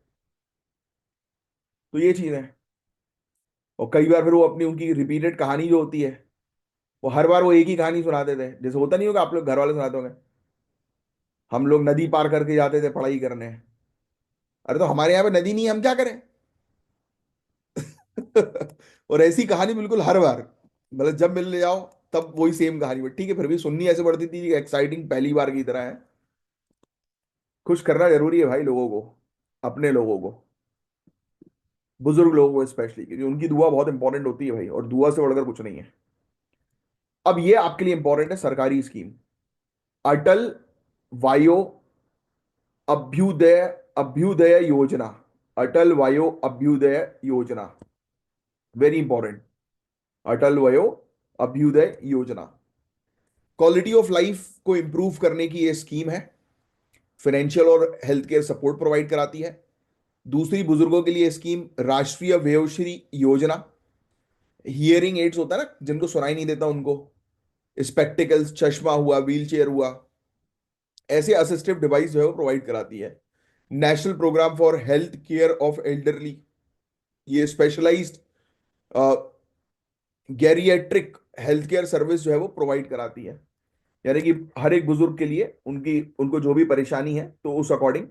तो ये चीज है। और कई बार फिर वो अपनी उनकी रिपीटेड कहानी जो होती है, वो हर बार वो एक ही कहानी सुनाते थे। जैसे होता नहीं होगा, आप लोग घर वाले सुनाते होंगे, हम लोग नदी पार करके जाते थे पढ़ाई करने। अरे तो हमारे यहाँ पे नदी नहीं है, हम क्या करें? और ऐसी कहानी बिल्कुल हर बार, मतलब जब मिलने जाओ तब वही सेम कहानी। बट ठीक है, फिर भी सुननी ऐसे पड़ती थी, एक्साइटिंग पहली बार की तरह है। खुश करना जरूरी है भाई लोगों को, अपने लोगों को, बुजुर्ग लोगों को स्पेशली, क्योंकि उनकी दुआ बहुत इंपॉर्टेंट होती है भाई, और दुआ से बढ़कर कुछ नहीं है। अब ये आपके लिए इंपॉर्टेंट है, सरकारी स्कीम, अटल वायो अभ्युदय, अभ्युदय योजना। अटल वायो अभ्युदय योजना, वेरी इंपॉर्टेंट। अटल वयो अभ्युदय योजना क्वालिटी ऑफ लाइफ को इंप्रूव करने की ये स्कीम है। फाइनेंशियल और हेल्थ केयर सपोर्ट प्रोवाइड कराती है। दूसरी, बुजुर्गों के लिए स्कीम राष्ट्रीय वयोश्री योजना। हियरिंग एड्स होता है ना, जिनको सुनाई नहीं देता उनको, स्पेक्टिकल्स, चश्मा हुआ, व्हील चेयर हुआ, ऐसे असिस्टिव डिवाइस जो है वो प्रोवाइड कराती है। National programme for health care of elderly, ये specialised geriatric health care service जो है वो प्रोवाइड कराती है। यानी कि हर एक बुजुर्ग के लिए उनकी, उनको जो भी परेशानी है तो उस अकॉर्डिंग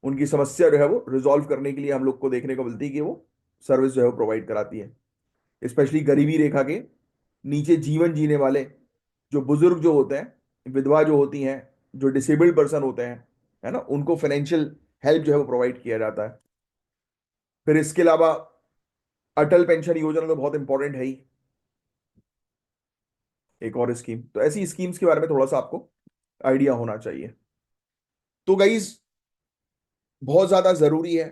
उनकी समस्या जो है वो रिजॉल्व करने के लिए हम लोग को देखने को मिलती है कि वो सर्विस जो है वो प्रोवाइड कराती है। स्पेशली गरीबी रेखा के नीचे जीवन जीने वाले जो बुजुर्ग जो होते हैं, विधवा जो होती हैं, जो डिसेबल्ड पर्सन होते हैं, है ना, उनको फाइनेंशियल हेल्प जो है वो प्रोवाइड किया जाता है। फिर इसके अलावा अटल पेंशन योजना तो बहुत इंपॉर्टेंट है ही, एक और स्कीम। तो ऐसी स्कीम्स के बारे में थोड़ा सा आपको आइडिया होना चाहिए। तो गाइज, बहुत ज्यादा जरूरी है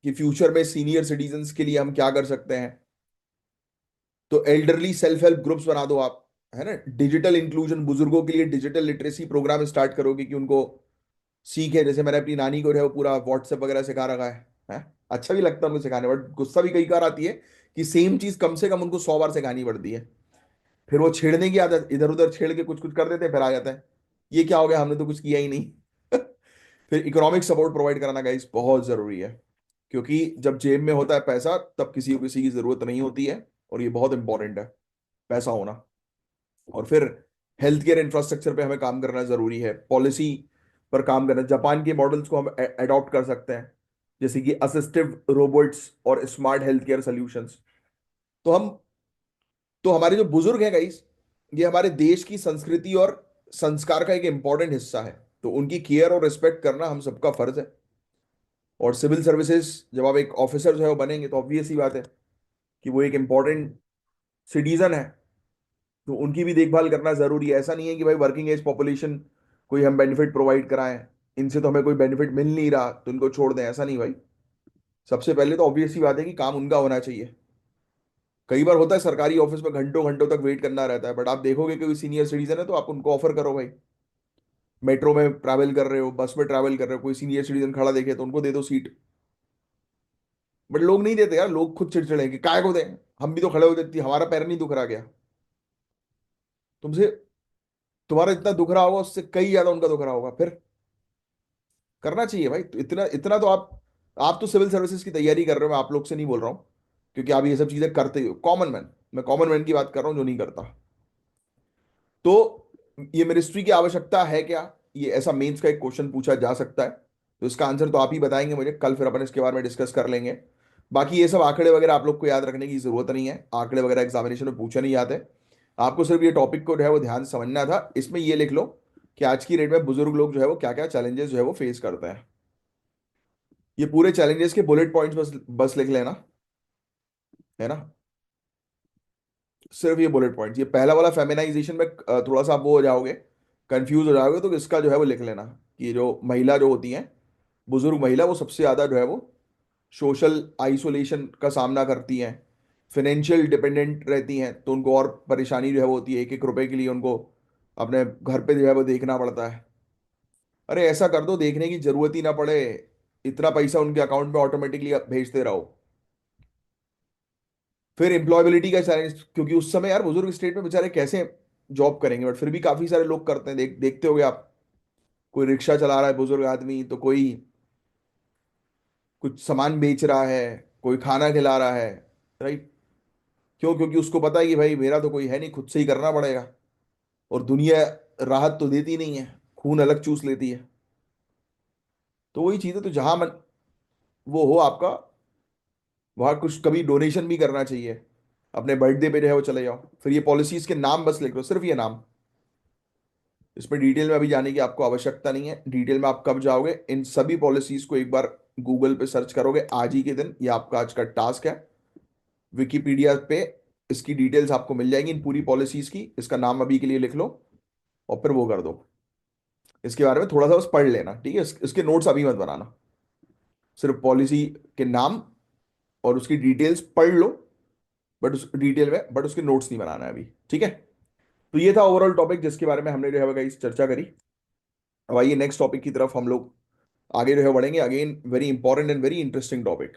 कि फ्यूचर में सीनियर सिटीजन्स के लिए हम क्या कर सकते हैं। तो एल्डरली सेल्फ हेल्प ग्रुप्स बना दो आप, है ना। डिजिटल इंक्लूजन, बुजुर्गों के लिए डिजिटल लिटरेसी प्रोग्राम स्टार्ट करोगे कि उनको सीखे। जैसे मैंने अपनी नानी को जो है वो पूरा व्हाट्सएप वगैरह सिखा रखा है? अच्छा भी लगता है उनको सिखाने, बट गुस्सा भी कई बार आती है कि सेम चीज कम से कम उनको 100 बार सिखानी पड़ती है। फिर वो छेड़ने की आदत, इधर उधर छेड़ के कुछ कुछ कर देते हैं, फिर आ जाता है ये क्या हो गया, हमने तो कुछ किया ही नहीं। फिर इकोनॉमिक सपोर्ट प्रोवाइड कराना गाइस बहुत जरूरी है, क्योंकि जब जेब में होता है पैसा तब किसी को किसी की जरूरत नहीं होती है। और ये बहुत इंपॉर्टेंट है, पैसा होना। और फिर हेल्थ केयर इंफ्रास्ट्रक्चर पे हमें काम करना जरूरी है, पॉलिसी पर काम करना। जापान के मॉडल्स को हम अडॉप्ट कर सकते हैं, जैसे कि असिस्टिव रोबोट्स और स्मार्ट हेल्थ केयर सोल्यूशंस। तो हम, तो हमारे जो बुजुर्ग हैं गाइस, ये हमारे देश की संस्कृति और संस्कार का एक इंपॉर्टेंट हिस्सा है। तो उनकी केयर और रिस्पेक्ट करना हम सबका फर्ज है। और सिविल सर्विसेज, जब आप एक ऑफिसर जो है वो बनेंगे, तो ऑब्वियस ही बात है कि वो एक इंपॉर्टेंट सिटीजन है, तो उनकी भी देखभाल करना जरूरी है। ऐसा नहीं है कि भाई वर्किंग एज पॉपुलेशन कोई हम बेनिफिट प्रोवाइड कराएं, इनसे तो हमें कोई बेनिफिट मिल नहीं रहा तो इनको छोड़ दें, ऐसा नहीं भाई। सबसे पहले तो ऑब्वियस ही बात है कि काम उनका होना चाहिए। कई बार होता है सरकारी ऑफिस में घंटों घंटों तक वेट करना रहता है, बट आप देखोगे कि कोई सीनियर सिटीजन है तो आप उनको ऑफर करो भाई। मेट्रो में ट्रैवल कर रहे हो, बस में ट्रैवल कर रहे हो, कोई सीनियर सिटीजन खड़ा देखे तो उनको दे दो सीट। बट लोग नहीं देते यार, लोग खुद चिड़चिड़े हैं कि काय को दें, हम भी तो खड़े हो देती, हमारा पैर नहीं दुख रहा क्या तुमसे? तुम्हारा इतना दुख रहा होगा उससे कई ज्यादा उनका दुख रहा होगा, फिर करना चाहिए भाई। तो इतना इतना तो आप तो सिविल सर्विसेज की तैयारी कर रहे हो, मैं आप लोग से नहीं बोल रहा हूँ, क्योंकि आप ये सब चीजें करते ही हो, कॉमन मैन। मैं कॉमन मैन की बात कर रहा हूँ जो नहीं करता। तो ये मिनिस्ट्री की आवश्यकता है क्या, ये ऐसा मेंस का एक क्वेश्चन पूछा जा सकता है। तो इसका आंसर तो आप ही बताएंगे मुझे, कल फिर अपन इसके बारे में डिस्कस कर लेंगे। बाकी ये सब आंकड़े वगैरह आप लोग को याद रखने की जरूरत नहीं है, आंकड़े वगैरह एग्जामिनेशन में पूछे नहीं जाते। आपको सिर्फ ये टॉपिक को जो है वो ध्यान से समझना था। इसमें ये लिख लो कि आज की डेट में बुजुर्ग लोग जो है वो क्या क्या चैलेंजेस जो है वो फेस करते हैं। ये पूरे चैलेंजेस के बुलेट पॉइंट्स बस बस लिख लेना, है ना। सिर्फ ये बुलेट पॉइंट्स, ये पहला वाला फेमिनाइजेशन में थोड़ा सा आप वो हो जाओगे, कंफ्यूज हो जाओगे, तो इसका जो है वो लिख लेना कि जो महिला जो होती है, बुजुर्ग महिला, वो सबसे ज्यादा जो है वो सोशल आइसोलेशन का सामना करती हैं, फाइनेंशियल डिपेंडेंट रहती हैं, तो उनको और परेशानी जो है वो होती है, एक एक रुपए के लिए उनको अपने घर पे जो है वो देखना पड़ता है। अरे ऐसा कर दो देखने की जरूरत ही ना पड़े, इतना पैसा उनके अकाउंट में ऑटोमेटिकली भेजते रहो। फिर एम्प्लॉयबिलिटी का चैलेंज, क्योंकि उस समय यार बुजुर्ग स्टेट में बेचारे कैसे जॉब करेंगे, बट फिर भी काफी सारे लोग करते हैं, देखते होगे आप। कोई रिक्शा चला रहा है बुजुर्ग आदमी, तो कोई कुछ सामान बेच रहा है, कोई खाना खिला रहा है, राइट। क्यों? क्योंकि उसको पता है कि भाई मेरा तो कोई है नहीं, खुद से ही करना पड़ेगा। और दुनिया राहत तो देती नहीं है, खून अलग चूस लेती है। तो वही चीज है, तो जहां मन वो हो आपका, वहां कुछ कभी डोनेशन भी करना चाहिए। अपने बर्थडे पे जो है वो चले जाओ। फिर ये पॉलिसीज के नाम बस लिख लो, सिर्फ ये नाम। इसमें डिटेल में अभी जाने की आपको आवश्यकता नहीं है। डिटेल में आप कब जाओगे, इन सभी पॉलिसीज को एक बार गूगल पे सर्च करोगे आज ही के दिन, ये आपका आज का टास्क है। विकिपीडिया पे इसकी डिटेल्स आपको मिल जाएंगी, इन पूरी पॉलिसीज की। इसका नाम अभी के लिए लिख लो और फिर वो कर दो। इसके बारे में थोड़ा सा बस पढ़ लेना, ठीक है। इसके नोट्स अभी मत बनाना, सिर्फ पॉलिसी के नाम और उसकी डिटेल्स पढ़ लो, बट उस डिटेल में, बट उसके नोट्स नहीं बनाना है अभी, ठीक है। तो ये था ओवरऑल टॉपिक जिसके बारे में हमने जो है गाइस चर्चा करी। अब आइए नेक्स्ट टॉपिक की तरफ हम लोग आगे जो है बढ़ेंगे। Again very important and very interesting topic,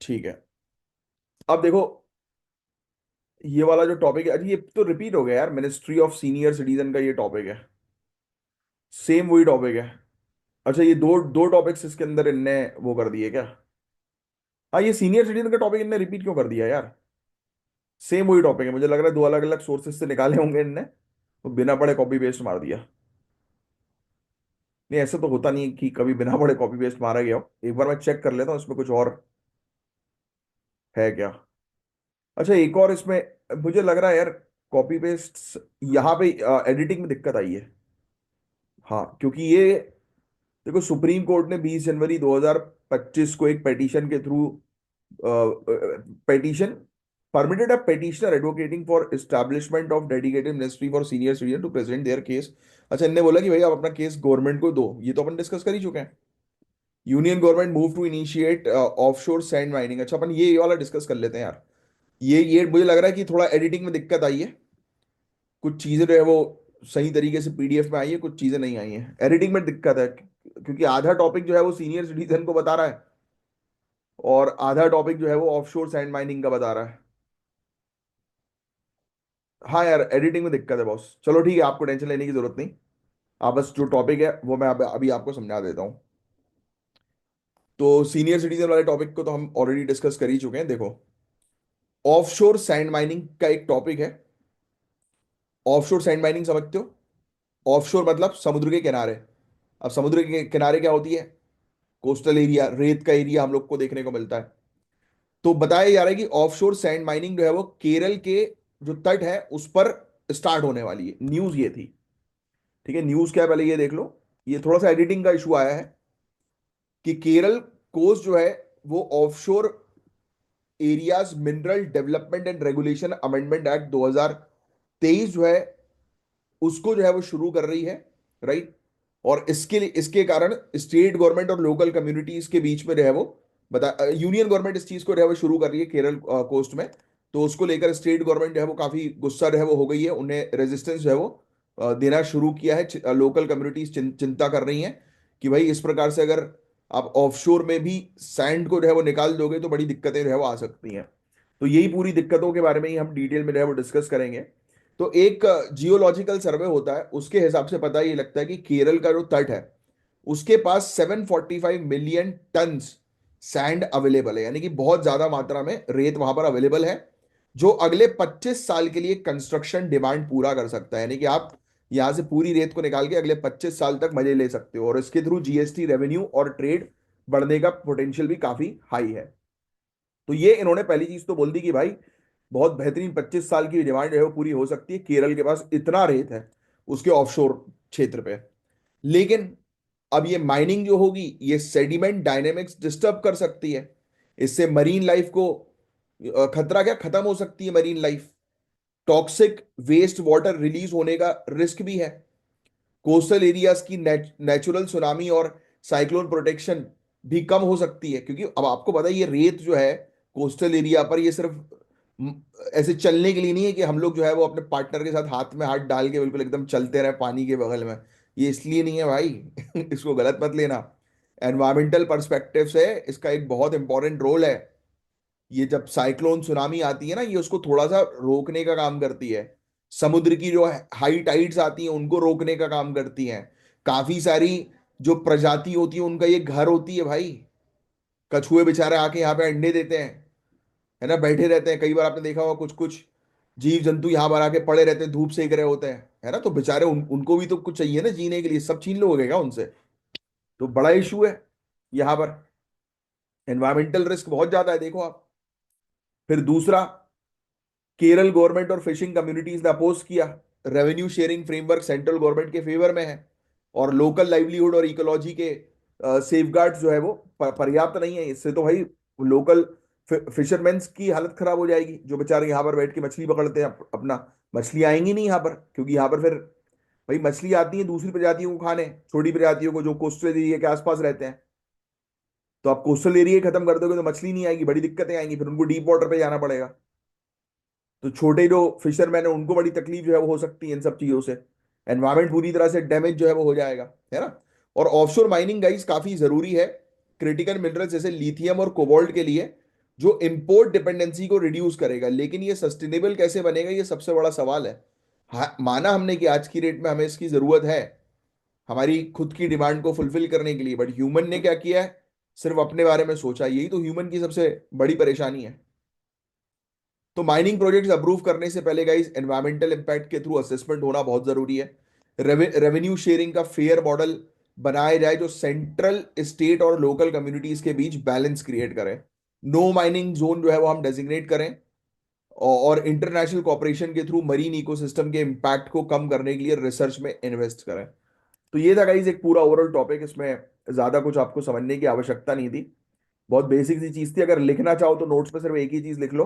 ठीक है। अब देखो, ये वाला जो टॉपिक है, अरे ये तो रिपीट हो गया यार, मिनिस्ट्री ऑफ सीनियर सिटीजन का ये टॉपिक है, सेम वही टॉपिक है। अच्छा, ये दो दो टॉपिक्स इसके अंदर इनने वो कर दिए क्या? हाँ, ये सीनियर सिटीजन का टॉपिक इनने रिपीट क्यों कर दिया यार? सेम वही टॉपिक है, मुझे लग रहा है दो अलग अलग सोर्सेज से निकाले होंगे इनने, वो बिना पढ़े कॉपी पेस्ट मार दिया। नहीं, ऐसा तो होता नहीं कि कभी बिना पढ़े कॉपी पेस्ट मारा गया हो। एक बार मैं चेक कर लेता हूँ इसमें कुछ और है क्या। अच्छा, एक और इसमें मुझे लग रहा है यार, कॉपी पेस्ट यहाँ पे एडिटिंग में दिक्कत आई है। हाँ, क्योंकि ये देखो, सुप्रीम कोर्ट ने 20 जनवरी 2025 को एक पेटिशन के through, petition permitted a petitioner advocating for establishment of dedicated ministry for senior citizen to present their case। अच्छा, इनने बोला कि भाई आप अपना केस गवर्नमेंट को दो, ये तो अपन डिस्कस कर ही चुके हैं। Union government move to initiate offshore sand mining. अच्छा, अपन ये वाला डिस्कस कर लेते हैं यार। ये मुझे लग रहा है कि थोड़ा एडिटिंग में दिक्कत आई है, कुछ चीजें जो है वो सही तरीके से पीडीएफ में आई है, कुछ चीजें नहीं आई हैं, एडिटिंग में दिक्कत है। क्योंकि आधा टॉपिक जो है वो सीनियर सिटीजन को बता रहा है, और आधा टॉपिक जो है वो ऑफशोर सैंड माइनिंग का बता रहा है। हाँ यार, एडिटिंग में दिक्कत है बॉस। चलो ठीक है, आपको टेंशन लेने की जरूरत नहीं। आप बस जो टॉपिक है वो मैं अभी आपको समझा देता हूँ। तो सीनियर सिटीजन वाले टॉपिक को तो हम ऑलरेडी डिस्कस कर ही चुके हैं। देखो, ऑफशोर सैंड माइनिंग का एक टॉपिक है। ऑफशोर सैंड माइनिंग समझते हो? ऑफशोर मतलब समुद्र के किनारे। अब समुद्र के किनारे क्या होती है? कोस्टल एरिया, रेत का एरिया हम लोग को देखने को मिलता है। तो बताया जा रहा है कि ऑफशोर सैंड माइनिंग जो है वो केरल के जो तट है उस पर स्टार्ट होने वाली है। न्यूज ये थी, ठीक है। न्यूज क्या है पहले ये देख लो। ये थोड़ा सा एडिटिंग का इशू आया है कि केरल कोस्ट जो है वो offshore areas mineral development and regulation amendment act 2023 जो है उसको जो है वो शुरू कर रही है, राइट। और इसके लिए, इसके कारण स्टेट गवर्नमेंट और लोकल कम्युनिटीज के बीच में जो है वो बता, यूनियन गवर्नमेंट इस चीज को जो है वो शुरू कर रही है केरल कोस्ट में। तो उसको लेकर स्टेट गवर्नमेंट जो है वो काफी गुस्सा जो है वो हो गई है, उन्हें रेजिस्टेंस जो है वो देना शुरू किया है। लोकल कम्युनिटीज चिंता कर रही हैं कि भाई इस प्रकार से अगर आप ऑफशोर में भी सैंड को जो है वो निकाल दोगे तो बड़ी दिक्कतें जो है वो आ सकती हैं। तो यही पूरी दिक्कतों के बारे में ही हम डिटेल में जो है वो डिस्कस करेंगे। तो एक जियोलॉजिकल सर्वे होता है, उसके हिसाब से पता ये लगता है कि केरल का जो तट है उसके पास 745 मिलियन टन्स सैंड अवेलेबल है, यानी कि बहुत ज्यादा मात्रा में रेत वहां पर अवेलेबल है, जो अगले 25 साल के लिए कंस्ट्रक्शन डिमांड पूरा कर सकता है। यानी कि आप यहां से पूरी रेत को निकाल के अगले 25 साल तक मजे ले सकते हो, और इसके थ्रू जीएसटी रेवेन्यू और ट्रेड बढ़ने का पोटेंशियल भी काफी हाई है। तो ये इन्होंने पहली चीज तो बोल दी कि भाई बहुत बेहतरीन 25 साल की डिमांड जो है वो पूरी हो सकती है, केरल के पास इतना रेत है उसके ऑफशोर क्षेत्र पे। लेकिन अब ये माइनिंग जो होगी ये सेडिमेंट डायनेमिक्स डिस्टर्ब कर सकती है, इससे मरीन लाइफ को खतरा, क्या खत्म हो सकती है marine life. Toxic waste water release होने का रिस्क भी है। कोस्टल एरियाज की नेचुरल सुनामी और साइक्लोन प्रोटेक्शन भी कम हो सकती है, क्योंकि अब आपको पता है ये रेत जो है कोस्टल एरिया पर, ये सिर्फ म, ऐसे चलने के लिए नहीं है कि हम लोग जो है वो अपने पार्टनर के साथ हाथ में हाथ डाल के बिल्कुल एकदम चलते रहे पानी के बगल में। ये इसलिए नहीं है भाई इसको गलत मत लेना। एनवायरमेंटल पर्सपेक्टिव से इसका एक बहुत इंपॉर्टेंट रोल है। ये जब साइक्लोन सुनामी आती है ना, ये उसको थोड़ा सा रोकने का काम करती है। समुद्र की जो हाई टाइड्स आती हैं उनको रोकने का काम करती हैं। काफी सारी जो प्रजाति होती है उनका ये घर होती है भाई। कछुए बेचारे आके यहाँ पे अंडे देते हैं, है ना, बैठे रहते हैं। कई बार आपने देखा होगा कुछ कुछ जीव जंतु यहाँ पर आके पड़े रहते हैं, धूप सेक रहे होते हैं, है ना। तो बेचारे उनको भी तो कुछ चाहिए ना जीने के लिए, सब छीन लोगे क्या उनसे? तो बड़ा इशू है यहाँ पर, एनवायरमेंटल रिस्क बहुत ज्यादा है, देखो आप। फिर दूसरा, केरल गवर्नमेंट और फिशिंग कम्युनिटीज ने अपोज किया। Revenue sharing framework central government के फेवर में है, और लोकल लाइवलीहुड और इकोलॉजी के सेफगार्ड्स जो है वो पर्याप्त नहीं है। इससे तो भाई लोकल फिशरमैन्स की हालत खराब हो जाएगी, जो बेचारे यहाँ पर बैठ के मछली पकड़ते हैं अपना। मछली आएंगी नहीं यहाँ पर, क्योंकि यहाँ पर फिर भाई मछली आती है दूसरी प्रजातियों को खाने, छोटी प्रजातियों को जो कोस्टल एरिया के आसपास रहते हैं। तो आप कोस्टल एरिया खत्म कर दोगे तो मछली नहीं आएगी, बड़ी दिक्कतें आएंगी, फिर उनको डीप वाटर पे जाना पड़ेगा। तो छोटे जो फिशरमैन है उनको बड़ी तकलीफ जो है वो हो सकती है इन सब चीजों से। एनवायरमेंट पूरी तरह से डैमेज जो है वो हो जाएगा, है ना। और ऑफशोर माइनिंग गाइस काफी जरूरी है क्रिटिकल मिनरल्स जैसे लिथियम और कोबाल्ट के लिए, जो इंपोर्ट डिपेंडेंसी को रिड्यूस करेगा। लेकिन ये सस्टेनेबल कैसे बनेगा, ये सबसे बड़ा सवाल है। हाँ, माना हमने कि आज की डेट में हमें इसकी जरूरत है हमारी खुद की डिमांड को फुलफिल करने के लिए, बट ह्यूमन ने क्या किया है, सिर्फ अपने बारे में सोचा। यही तो ह्यूमन की सबसे बड़ी परेशानी है। तो माइनिंग प्रोजेक्ट्स अप्रूव करने से पहले गाइस एनवायरमेंटल इम्पैक्ट के थ्रू असेसमेंट होना बहुत जरूरी है। रेवेन्यू शेयरिंग का फेयर मॉडल बनाया जाए जो सेंट्रल स्टेट और लोकल कम्युनिटीज के बीच बैलेंस क्रिएट करे। नो माइनिंग जोन जो है वो हम डेजिग्नेट करें, और इंटरनेशनल कॉपरेशन के थ्रू मरीन इकोसिस्टम के इम्पैक्ट को कम करने के लिए रिसर्च में इन्वेस्ट करें। तो ये था गाइस एक पूरा ओवरऑल टॉपिक। इसमें ज्यादा कुछ आपको समझने की आवश्यकता नहीं थी, बहुत बेसिक सी चीज थी। अगर लिखना चाहो तो नोट्स में सिर्फ एक ही चीज लिख लो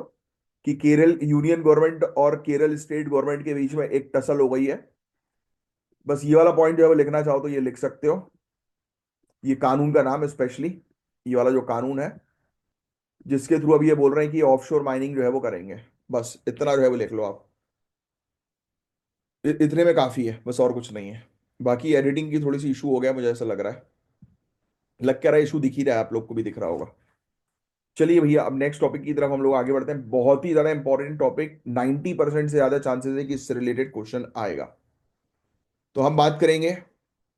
कि केरल यूनियन गवर्नमेंट और केरल स्टेट गवर्नमेंट के बीच में एक टसल हो गई है। बस ये वाला पॉइंट जो है वो लिखना चाहो तो ये लिख सकते हो। ये कानून का नाम स्पेशली, ये वाला जो कानून है जिसके थ्रू अभी ये बोल रहे हैं कि ऑफशोर माइनिंग जो है वो करेंगे, बस इतना जो है वो लिख लो आप। इतने में काफी है, बस और कुछ नहीं है। बाकी एडिटिंग की थोड़ी सी इशू हो गया मुझे ऐसा लग रहा है, लग क्या रहा है इशू दिख ही रहा है, आप लोग को भी दिख रहा होगा। चलिए भैया अब नेक्स्ट टॉपिक की तरफ हम लोग आगे बढ़ते हैं। बहुत ही ज्यादा इंपॉर्टेंट टॉपिक, 90% से ज्यादा चांसेस है कि इससे रिलेटेड क्वेश्चन आएगा। तो हम बात करेंगे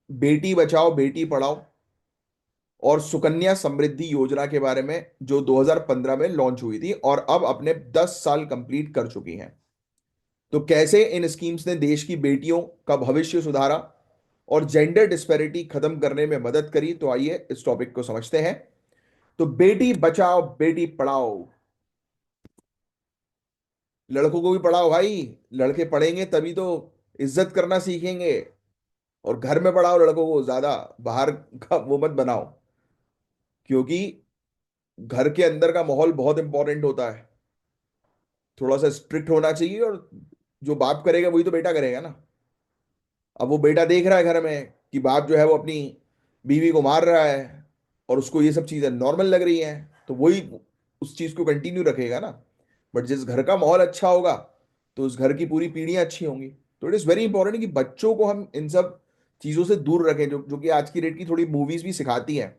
बेटी बचाओ बेटी पढ़ाओ और सुकन्या समृद्धि योजना के बारे में, जो 2015 में लॉन्च हुई थी और अब अपने 10 साल कंप्लीट कर चुकी हैं। तो कैसे इन स्कीम्स ने देश की बेटियों का भविष्य सुधारा और जेंडर डिस्पैरिटी खत्म करने में मदद करी, तो आइए इस टॉपिक को समझते हैं। तो बेटी बचाओ बेटी पढ़ाओ, लड़कों को भी पढ़ाओ भाई। लड़के पढ़ेंगे तभी तो इज्जत करना सीखेंगे। और घर में पढ़ाओ लड़कों को ज्यादा, बाहर का वो मत बनाओ, क्योंकि घर के अंदर का माहौल बहुत इंपॉर्टेंट होता है। थोड़ा सा स्ट्रिक्ट होना चाहिए, और जो बाप करेगा वही तो बेटा करेगा ना। अब वो बेटा देख रहा है घर में कि बाप जो है वो अपनी बीवी को मार रहा है, और उसको ये सब चीजें नॉर्मल लग रही हैं, तो वही उस चीज को कंटिन्यू रखेगा ना। बट जिस घर का माहौल अच्छा होगा तो उस घर की पूरी पीढ़ियां अच्छी होंगी। तो इट इज वेरी इंपॉर्टेंट कि बच्चों को हम इन सब चीजों से दूर रखें, जो जो कि आज की डेट की थोड़ी मूवीज भी सिखाती हैं।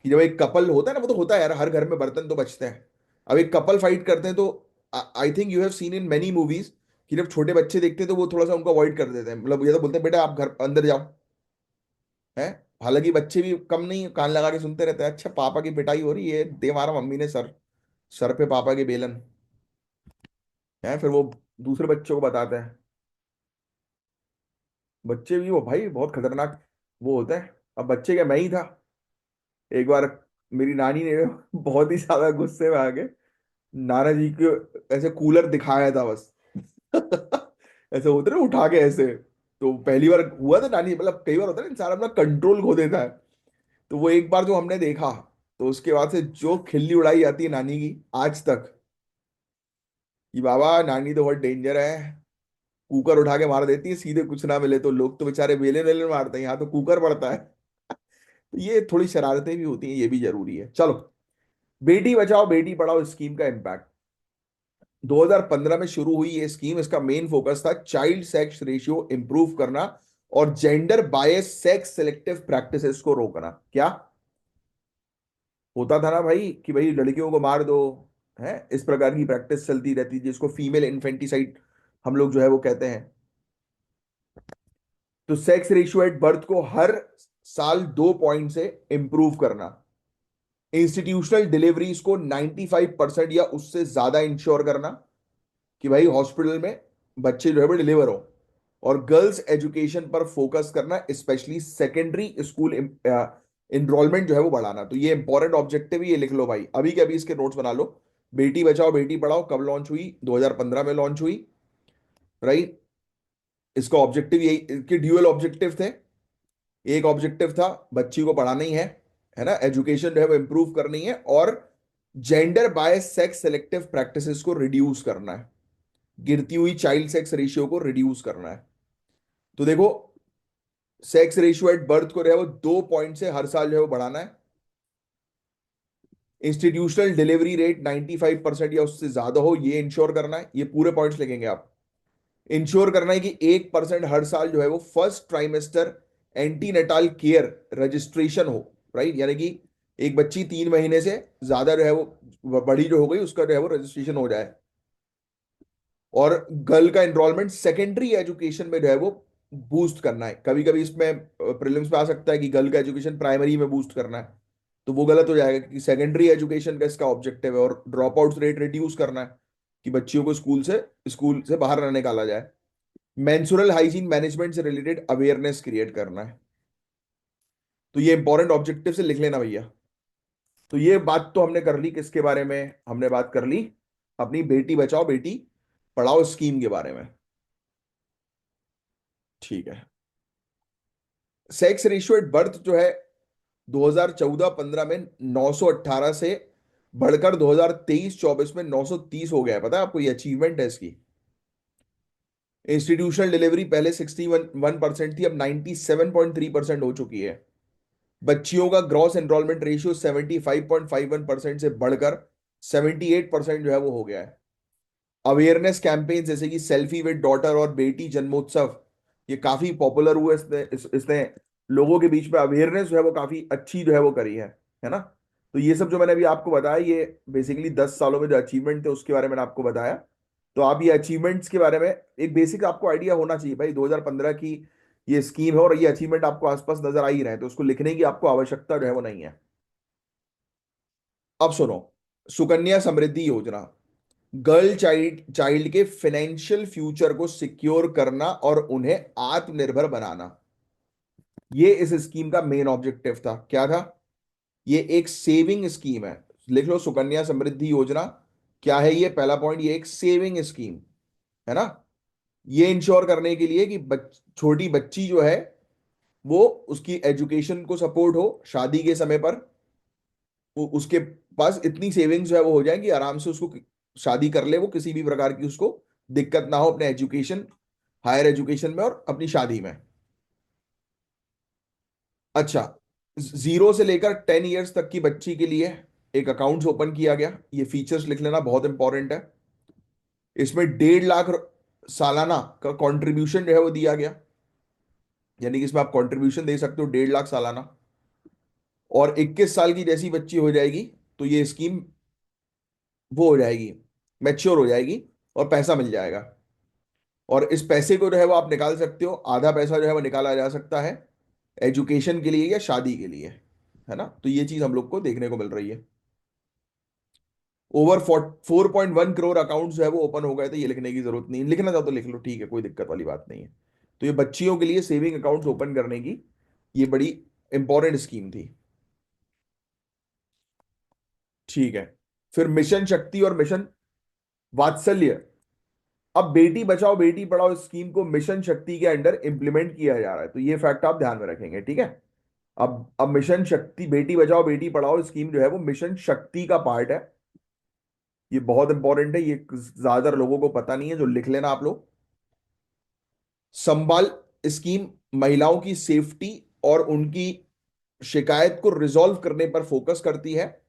कि जब एक कपल होता है ना, वो तो होता है यार, हर घर में बर्तन तो बचते हैं। अब एक कपल फाइट करते हैं तो I think you have seen in many movies कि जब छोटे बच्चे देखते हैं तो वो थोड़ा सा उनको अवॉइड कर देते हैं, मतलब ये तो बोलते हैं बेटा आप घर अंदर जाओ। है, हालांकि बच्चे भी कम नहीं कान लगा के सुनते रहते हैं, अच्छा पापा की पिटाई हो रही है, दे मारा मम्मी ने सर, सर पे पापा के बेलन। है, फिर वो दूसरे बच्चों को बताते हैं। बच्चे भी वो भाई बहुत खतरनाक वो होता है। अब बच्चे क्या, मैं ही था एक बार, मेरी नानी ने बहुत ही ज्यादा गुस्से में आके नाना जी को ऐसे कूलर दिखाया था बस। ऐसे होते ना उठा के ऐसे। तो पहली बार हुआ था नानी, मतलब कई बार होता है ना इंसान अपना कंट्रोल खो देता है। तो वो एक बार जो हमने देखा, तो उसके बाद से जो खिल्ली उड़ाई जाती है नानी की आज तक, कि बाबा नानी तो बहुत डेंजर है, कुकर उठा के मार देती है सीधे, कुछ ना मिले तो। लोग तो बेचारे बेले वेले मारते हैं, यहाँ तो कुकर पड़ता है। तो ये थोड़ी शरारतें भी होती हैं, ये भी जरूरी है। चलो, बेटी बचाओ बेटी पढ़ाओ स्कीम का इम्पैक्ट। 2015 में शुरू हुई ये स्कीम, इसका मेन फोकस था चाइल्ड सेक्स रेशियो इंप्रूव करना और gender bias sex selective practices को रोकना। क्या होता था ना भाई, कि भाई लड़कियों को मार दो, है, इस प्रकार की प्रैक्टिस चलती रहती, जिसको फीमेल इन्फेंटिसाइड हम लोग जो है वो कहते हैं। तो सेक्स रेशियो एट बर्थ को हर साल 2 पॉइंट से इंप्रूव करना। इंस्टीट्यूशनल डिलीवरीज को 95% या उससे ज्यादा इंश्योर करना, कि भाई हॉस्पिटल में बच्चे जो है वो डिलीवर हो। और गर्ल्स एजुकेशन पर फोकस करना, स्पेशली सेकेंडरी स्कूल इनरोलमेंट जो है वो बढ़ाना। तो ये इंपॉर्टेंट ऑब्जेक्टिव, ये लिख लो भाई, अभी के अभी इसके नोट्स बना लो। बेटी बचाओ बेटी पढ़ाओ कब लॉन्च हुई? 2015 में लॉन्च हुई, राइट। इसका ऑब्जेक्टिव यही, इसके ड्यूअल ऑब्जेक्टिव थे। एक ऑब्जेक्टिव था बच्ची को पढ़ाना ही है ना, एजुकेशन जो है वो इंप्रूव करनी है, और gender bias sex selective practices को रिड्यूस करना है, गिरती हुई चाइल्ड सेक्स रेशियो को रिड्यूस करना है। तो देखो, सेक्स रेशियो एट बर्थ को जो है वो 2 पॉइंट से हर साल जो है वो बढ़ाना है। इंस्टीट्यूशनल डिलीवरी रेट 95% या उससे ज्यादा हो, ये इंश्योर करना है। ये पूरे पॉइंट्स लिखेंगे आप। इंश्योर करना है कि 1% हर साल जो है वो फर्स्ट ट्राइमेस्टर एंटीनेटाल केयर रजिस्ट्रेशन हो, राइट। यानी कि एक बच्ची 3 महीने से ज्यादा जो है वो बड़ी जो हो गई, उसका जो है वो रजिस्ट्रेशन हो जाए। और गर्ल का एनरोलमेंट सेकेंडरी एजुकेशन में जो है वो बूस्ट करना है। कभी कभी इसमें प्रीलिम्स में आ सकता है कि गर्ल का एजुकेशन प्राइमरी में बूस्ट करना है, तो वो गलत हो जाएगा, क्योंकि सेकेंडरी एजुकेशन का इसका ऑब्जेक्टिव है। और ड्रॉप आउट रेट रिड्यूस करना है, कि बच्चियों को स्कूल से बाहर ना निकाला जाए। मेंसुरल हाइजीन मैनेजमेंट से रिलेटेड अवेयरनेस क्रिएट करना है। तो ये इंपॉर्टेंट ऑब्जेक्टिव से लिख लेना भैया। तो ये बात तो हमने कर ली, किसके बारे में हमने बात कर ली? अपनी बेटी बचाओ बेटी पढ़ाओ स्कीम के बारे में। ठीक है। सेक्स रेशियो एट बर्थ जो है 2014-15 में 918 से बढ़कर 2023-24 में 930 हो गया है। पता है आपको, ये अचीवमेंट है इसकी। इंस्टीट्यूशनल डिलीवरी पहले 61% थी, अब 97.3% हो चुकी है। बच्चियों का ग्रॉस एनरोलमेंट रेशियो 75.51% से बढ़कर 78% जो है वो हो गया है। अवेयरनेस कैंपेन जैसे कि सेल्फी विद डॉटर और बेटी जन्मोत्सव, ये काफी पॉपुलर हुए। इसने लोगों के बीच में अवेयरनेस जो है वो काफी अच्छी जो है वो करी है ना। तो ये सब जो मैंने अभी आपको बताया, ये बेसिकली 10 सालों में जो अचीवमेंट थे उसके बारे में मैंने आपको बताया। तो आप ये अचीवमेंट्स के बारे में एक बेसिक आपको आइडिया होना चाहिए भाई। 2015 की ये स्कीम है और ये अचीवमेंट आपको आसपास नजर आ ही रहे हैं, तो उसको लिखने की आपको आवश्यकता जो है वो नहीं है। अब सुनो, सुकन्या समृद्धि योजना, गर्ल चाइल्ड चाइल्ड के फाइनेंशियल फ्यूचर को सिक्योर करना और उन्हें आत्मनिर्भर बनाना, ये इस स्कीम का मेन ऑब्जेक्टिव था। क्या था? ये एक सेविंग स्कीम है। लिख लो, सुकन्या समृद्धि योजना क्या है? ये पहला पॉइंट, ये एक सेविंग स्कीम है ना। ये इंश्योर करने के लिए कि छोटी बच्ची जो है वो, उसकी एजुकेशन को सपोर्ट हो, शादी के समय पर उसके पास इतनी सेविंग्स जो है वो हो जाए कि आराम से उसको शादी कर ले, वो किसी भी प्रकार की उसको दिक्कत ना हो अपने एजुकेशन, हायर एजुकेशन में और अपनी शादी में। अच्छा, 0 से लेकर 10 इयर्स तक की बच्ची के लिए एक अकाउंट ओपन किया गया। ये फीचर्स लिख लेना, बहुत इंपॉर्टेंट है। इसमें 1.5 लाख सालाना का कंट्रीब्यूशन जो है वो दिया गया, यानी कि इसमें आप कंट्रीब्यूशन दे सकते हो 1.5 लाख सालाना। और 21 साल की जैसी बच्ची हो जाएगी तो ये स्कीम वो हो जाएगी, मैच्योर हो जाएगी और पैसा मिल जाएगा। और इस पैसे को जो है वो आप निकाल सकते हो, आधा पैसा जो है वो निकाला जा सकता है एजुकेशन के लिए या शादी के लिए, है ना। तो ये चीज हम लोग को देखने को मिल रही है। ओवर 4.1 करोड़ अकाउंट जो है वो ओपन हो गए थे, ये लिखने की जरूरत नहीं, लिखना चाहो तो लिख लो, ठीक है, कोई दिक्कत वाली बात नहीं है। तो ये बच्चियों के लिए सेविंग अकाउंट्स ओपन करने की ये बड़ी इंपॉर्टेंट स्कीम थी। ठीक है। फिर मिशन शक्ति और मिशन वात्सल्य। अब बेटी बचाओ बेटी पढ़ाओ स्कीम को मिशन शक्ति के अंडर इंप्लीमेंट किया जा रहा है, तो ये फैक्ट आप ध्यान में रखेंगे, ठीक है। अब मिशन शक्ति बेटी बचाओ बेटी पढ़ाओ स्कीम जो है वो मिशन शक्ति का पार्ट है। ये बहुत इंपॉर्टेंट है, ये ज्यादातर लोगों को पता नहीं है, जो लिख लेना आप लोग। संभाल स्कीम महिलाओं की सेफ्टी और उनकी शिकायत को रिजॉल्व करने पर फोकस करती है।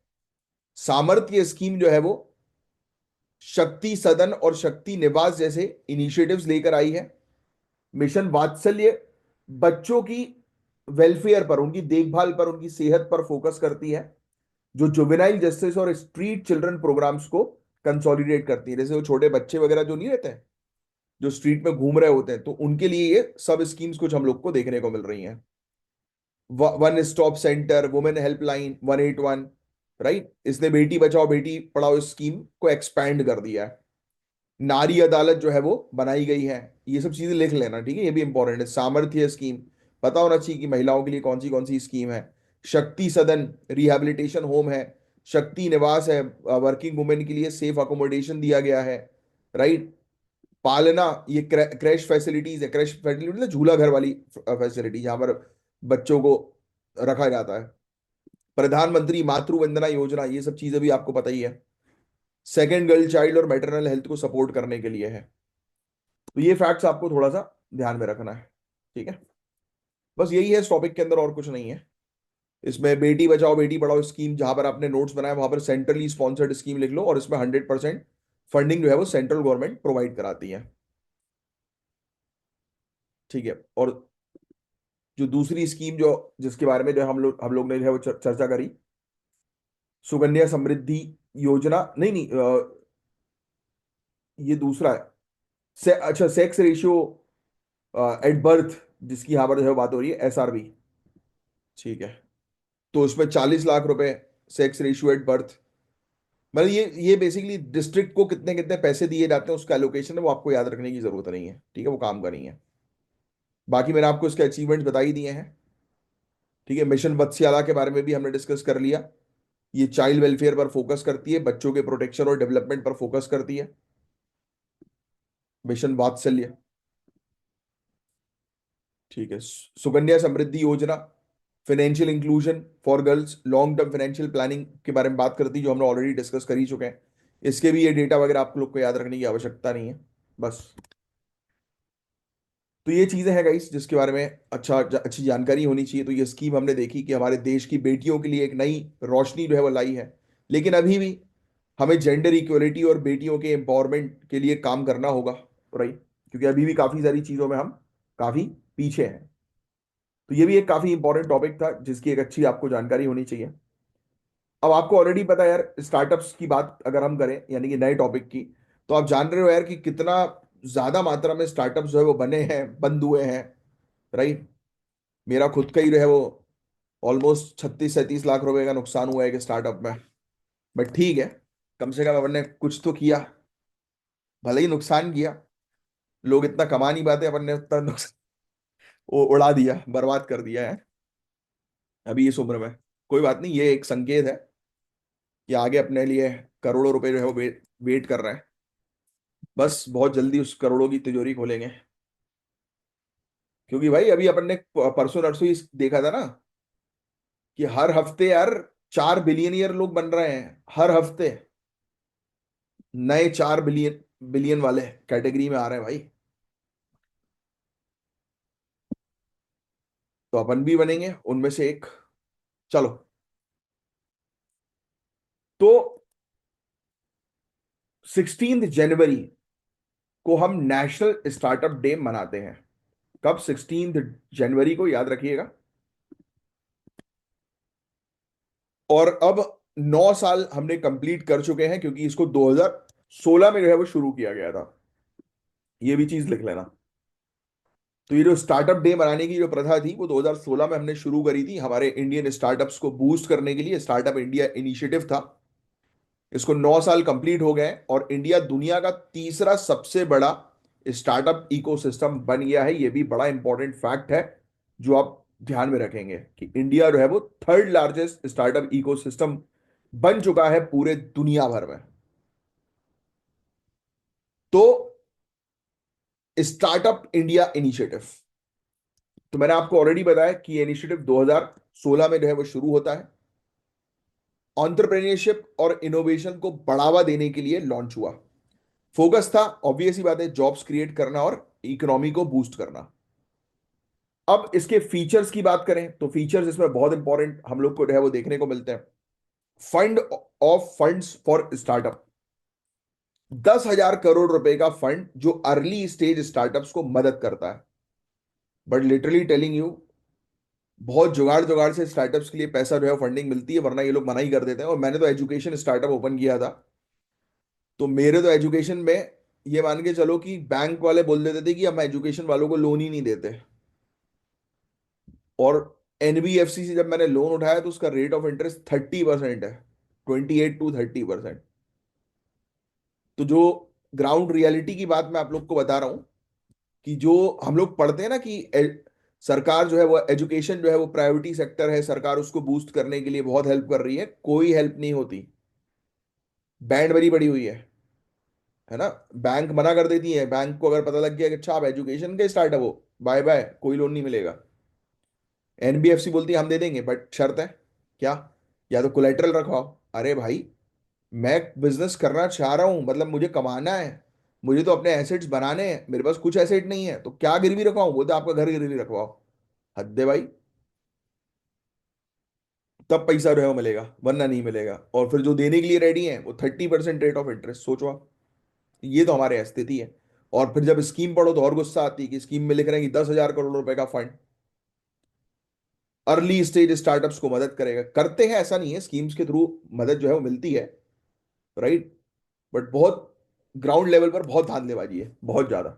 सामर्थ्य स्कीम जो है वो शक्ति सदन और शक्ति निवास जैसे इनिशिएटिव्स लेकर आई है। मिशन वात्सल्य बच्चों की वेलफेयर पर, उनकी देखभाल पर, उनकी सेहत पर फोकस करती है। जो जुवेनाइल जस्टिस और स्ट्रीट चिल्ड्रन प्रोग्राम्स को कंसोलिडेट करती है, जैसे वो छोटे बच्चे वगैरह जो नहीं रहते हैं, जो स्ट्रीट में घूम रहे होते हैं, तो उनके लिए ये सब स्कीम्स कुछ हम लोग को देखने को मिल रही हैं। One stop centre, women helpline 181, right, इसने बेटी बचाओ बेटी पढ़ाओ स्कीम को एक्सपैंड कर दिया है। नारी अदालत जो है वो बनाई गई है। ये सब चीजें लिख लेना, ठीक है, ये भी इंपॉर्टेंट है। सामर्थ्य स्कीम पता होना चाहिए कि महिलाओं के लिए कौन सी स्कीम है। शक्ति सदन रिहैबिलिटेशन होम है। शक्ति निवास है, वर्किंग वुमेन के लिए सेफ अकोमोडेशन दिया गया है, राइट। पालना, ये क्रैश फैसिलिटीज है, क्रैश फैसिलिटी मतलब झूला घर वाली फैसिलिटी जहां पर बच्चों को रखा जाता है। प्रधानमंत्री मातृ वंदना योजना, ये सब चीजें भी आपको पता ही है। सेकेंड गर्ल चाइल्ड और मैटरनल हेल्थ को सपोर्ट करने के लिए है। तो ये फैक्ट्स आपको थोड़ा सा ध्यान में रखना है, ठीक है। बस यही है इस टॉपिक के अंदर, और कुछ नहीं है। इसमें बेटी बचाओ बेटी पढ़ाओ स्कीम जहां पर आपने नोट्स बनाए वहां पर सेंट्रली स्पॉन्सर्ड स्कीम लिख लो, और इसमें 100% फंडिंग जो है वो सेंट्रल गवर्नमेंट प्रोवाइड कराती है, ठीक है। और जो दूसरी स्कीम जो जिसके बारे में जो हम लोग ने जो है वो चर्चा करी, सुकन्या समृद्धि योजना, नहीं नहीं, ये दूसरा है। अच्छा, सेक्स रेशियो एट बर्थ, जिसकी यहाँ पर जो है बात हो रही है, SRB, ठीक है। तो उसमें 40 लाख रुपए सेक्स रेशियो एट बर्थ, मतलब ये बेसिकली डिस्ट्रिक्ट को कितने कितने पैसे दिए जाते हैं, उसका एलोकेशन है, वो आपको याद रखने की जरूरत नहीं है, ठीक है, वो काम का नहीं है। बाकी मैंने आपको इसके अचीवमेंट बता ही दिए हैं, ठीक है। मिशन वत्स्याला के बारे में भी हमने डिस्कस कर लिया। ये चाइल्ड वेलफेयर पर फोकस करती है, बच्चों के प्रोटेक्शन और डेवलपमेंट पर फोकस करती है। मिशन वात्सल्य, ठीक है। सुकन्या समृद्धि योजना financial inclusion for girls, long term financial planning के बारे में बात करती है, जो हमने ऑलरेडी डिस्कस कर ही चुके हैं। इसके भी ये डेटा वगैरह आप लोग को याद रखने की आवश्यकता नहीं है, बस। तो ये चीजें हैं गाइस जिसके बारे में अच्छी जानकारी होनी चाहिए। तो ये स्कीम हमने देखी कि हमारे देश की बेटियों के लिए एक नई रोशनी जो है वो लाई है। लेकिन अभी भी हमें जेंडर इक्वलिटी और बेटियों के एम्पावरमेंट के लिए काम करना होगा, राइट, क्योंकि अभी भी काफी सारी चीजों में हम काफी पीछे हैं। तो ये भी एक काफी इंपॉर्टेंट टॉपिक था जिसकी एक अच्छी आपको जानकारी होनी चाहिए। अब आपको ऑलरेडी पता है यार, स्टार्टअप्स की बात अगर हम करें यानी कि नए टॉपिक की, तो आप जान रहे हो यार कि कितना ज्यादा मात्रा में स्टार्टअप्स जो है वो बने हैं, बंद हुए हैं, राइट। मेरा खुद का ही जो है वो ऑलमोस्ट 36-37 लाख रुपए का नुकसान हुआ है एक स्टार्टअप में। बट ठीक है, कम से कम अपन ने कुछ तो किया, भले ही नुकसान किया। लोग इतना कमा नहीं पाते, अपन ने उतना नुकसान उड़ा दिया, बर्बाद कर दिया है अभी इस उम्र में। कोई बात नहीं, ये एक संकेत है कि आगे अपने लिए करोड़ों रुपए जो है वो वेट कर रहे हैं। बस बहुत जल्दी उस करोड़ों की तिजोरी खोलेंगे। क्योंकि भाई अभी अपन ने परसों नरसों ही देखा था ना कि हर हफ्ते यार 4 बिलियनियर लोग बन रहे हैं, हर हफ्ते नए 4 बिलियन बिलियन वाले कैटेगरी में आ रहे हैं भाई। तो अपन भी बनेंगे उनमें से एक। चलो, तो 16 जनवरी को हम नेशनल स्टार्टअप डे मनाते हैं। कब? 16 जनवरी को, याद रखिएगा। और अब 9 साल हमने कंप्लीट कर चुके हैं, क्योंकि इसको 2016 में जो है वो शुरू किया गया था। ये भी चीज लिख लेना। तो ये जो स्टार्टअप डे मनाने की जो प्रथा थी वो 2016 में हमने शुरू करी थी, हमारे इंडियन स्टार्टअप्स को बूस्ट करने के लिए। स्टार्टअप इंडिया इनिशिएटिव था। इसको 9 साल कंप्लीट हो गए और इंडिया दुनिया का तीसरा सबसे बड़ा स्टार्टअप इकोसिस्टम बन गया है। ये भी बड़ा इंपॉर्टेंट फैक्ट है जो आप ध्यान में रखेंगे कि इंडिया जो है वो थर्ड लार्जेस्ट स्टार्टअप इकोसिस्टम बन चुका है पूरे दुनिया भर में। तो स्टार्टअप इंडिया इनिशिएटिव, तो मैंने आपको ऑलरेडी बताया कि ये इनिशिएटिव 2016 में जो है वो शुरू होता है। एंटरप्रेन्योरशिप और इनोवेशन को बढ़ावा देने के लिए लॉन्च हुआ। फोकस था ऑब्वियस ही बात है जॉब्स क्रिएट करना और इकोनॉमी को बूस्ट करना। अब इसके फीचर्स की बात करें तो फीचर्स इसमें बहुत इंपॉर्टेंट हम लोग को जो है वो देखने को मिलते हैं। Fund of funds for startup, 10,000 crore रुपए का फंड जो अर्ली स्टेज स्टार्टअप्स को मदद करता है। बट लिटरली टेलिंग यू, बहुत जुगाड़ जुगाड़ से स्टार्टअप्स के लिए पैसा जो है फंडिंग मिलती है, वरना ये लोग मना ही कर देते हैं। और मैंने तो एजुकेशन स्टार्टअप ओपन किया था, तो मेरे तो एजुकेशन में ये मान के चलो कि बैंक वाले बोल देते थे कि हम एजुकेशन वालों को लोन ही नहीं देते। और एनबीएफसी से जब मैंने लोन उठाया तो उसका रेट ऑफ इंटरेस्ट 30% है, 28 to 30%। तो जो ग्राउंड रियलिटी की बात मैं आप लोग को बता रहा हूं कि जो हम लोग पढ़ते हैं ना कि सरकार जो है वो एजुकेशन जो है वो प्रायोरिटी सेक्टर है, सरकार उसको बूस्ट करने के लिए बहुत हेल्प कर रही है, कोई हेल्प नहीं होती। बैंड बड़ी पड़ी हुई है ना। बैंक मना कर देती है, बैंक को अगर पता लग गया कि अच्छा आप एजुकेशन के स्टार्टअप हो, बाय बाय, कोई लोन नहीं मिलेगा। एनबीएफसी बोलती है हम दे देंगे बट शर्त है क्या, या तो कोलेटरल रखवाओ। अरे भाई, मैं बिजनेस करना चाह रहा हूं, मतलब मुझे कमाना है, मुझे तो अपने एसेट्स बनाने हैं, मेरे पास कुछ एसेट नहीं है तो क्या गिरवी रखवाऊं, बोलते आपका घर गिरवी रखवाओ। हद है भाई, तब पैसा जो है वो मिलेगा वरना नहीं मिलेगा। और फिर जो देने के लिए रेडी है वो 30% रेट ऑफ इंटरेस्ट, सोचो आप। ये तो हमारे स्थिति है। और फिर जब स्कीम पढ़ो तो और गुस्सा आती है कि स्कीम में लिख रहे हैं कि 10,000 करोड़ रुपए का फंड अर्ली स्टेज स्टार्टअप्स को मदद करेगा। करते हैं, ऐसा नहीं है, स्कीम्स के थ्रू मदद जो है वो मिलती है, राइट। बट बहुत ग्राउंड लेवल पर बहुत धांधलेबाजी है, बहुत ज्यादा।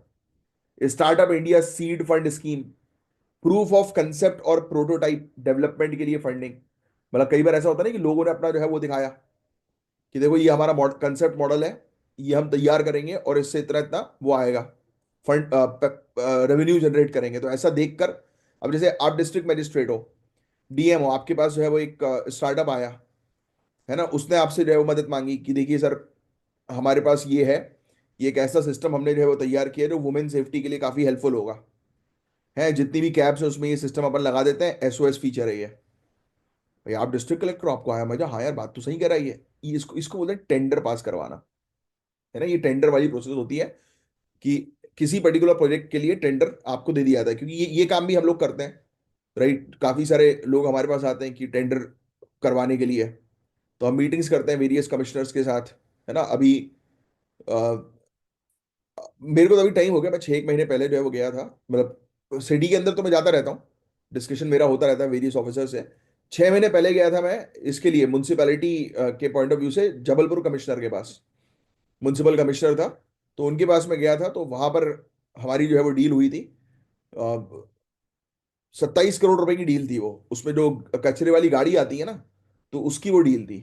Startup India seed fund scheme, proof of concept और प्रोटोटाइप डेवलपमेंट के लिए फंडिंग। मतलब कई बार ऐसा होता है ना कि लोगों ने अपना जो है वो दिखाया कि देखो ये हमारा कंसेप्ट मॉडल है, ये हम तैयार करेंगे और इससे इतना इतना वो आएगा, फंड रेवेन्यू जनरेट करेंगे। तो ऐसा देखकर, अब जैसे आप डिस्ट्रिक्ट मजिस्ट्रेट हो, डीएम हो, आपके पास जो है वो एक स्टार्टअप आया, है ना, उसने आपसे जो है वो मदद मांगी कि देखिए सर, हमारे पास ये है, ये एक ऐसा सिस्टम हमने जो है वो तैयार किया है जो वुमेन सेफ्टी के लिए काफी हेल्पफुल होगा, है जितनी भी कैब्स है उसमें ये सिस्टम अपन लगा देते हैं, एसओएस फीचर है ये। भाई आप डिस्ट्रिक्ट कलेक्टर हो, आपको आया मजा, हाँ यार बात तो सही कह रहा है ये इसको इसको बोलते हैं टेंडर पास करवाना, है ना। ये टेंडर वाली प्रोसेस होती है कि किसी पर्टिकुलर प्रोजेक्ट के लिए टेंडर आपको दे दिया जाता है, क्योंकि ये काम भी हम लोग करते हैं, राइट। काफी सारे लोग हमारे पास आते हैं कि टेंडर करवाने के लिए, तो हम मीटिंग्स करते हैं वेरियस कमिश्नर्स के साथ, है ना। अभी मेरे को तो अभी टाइम हो गया, मैं 6 एक महीने पहले जो है वो गया था, मतलब सिटी के अंदर तो मैं जाता रहता हूँ, डिस्कशन मेरा होता रहता है वेरियस ऑफिसर से। 6 महीने पहले गया था मैं इसके लिए म्यूनसिपैलिटी के पॉइंट ऑफ व्यू से, जबलपुर कमिश्नर के पास, म्यूनसिपल कमिश्नर था, तो उनके पास में गया था। तो वहां पर हमारी जो है वो डील हुई थी, 27 करोड़ रुपए की डील थी वो, उसमें जो कचरे वाली गाड़ी आती है ना, तो उसकी वो डील थी।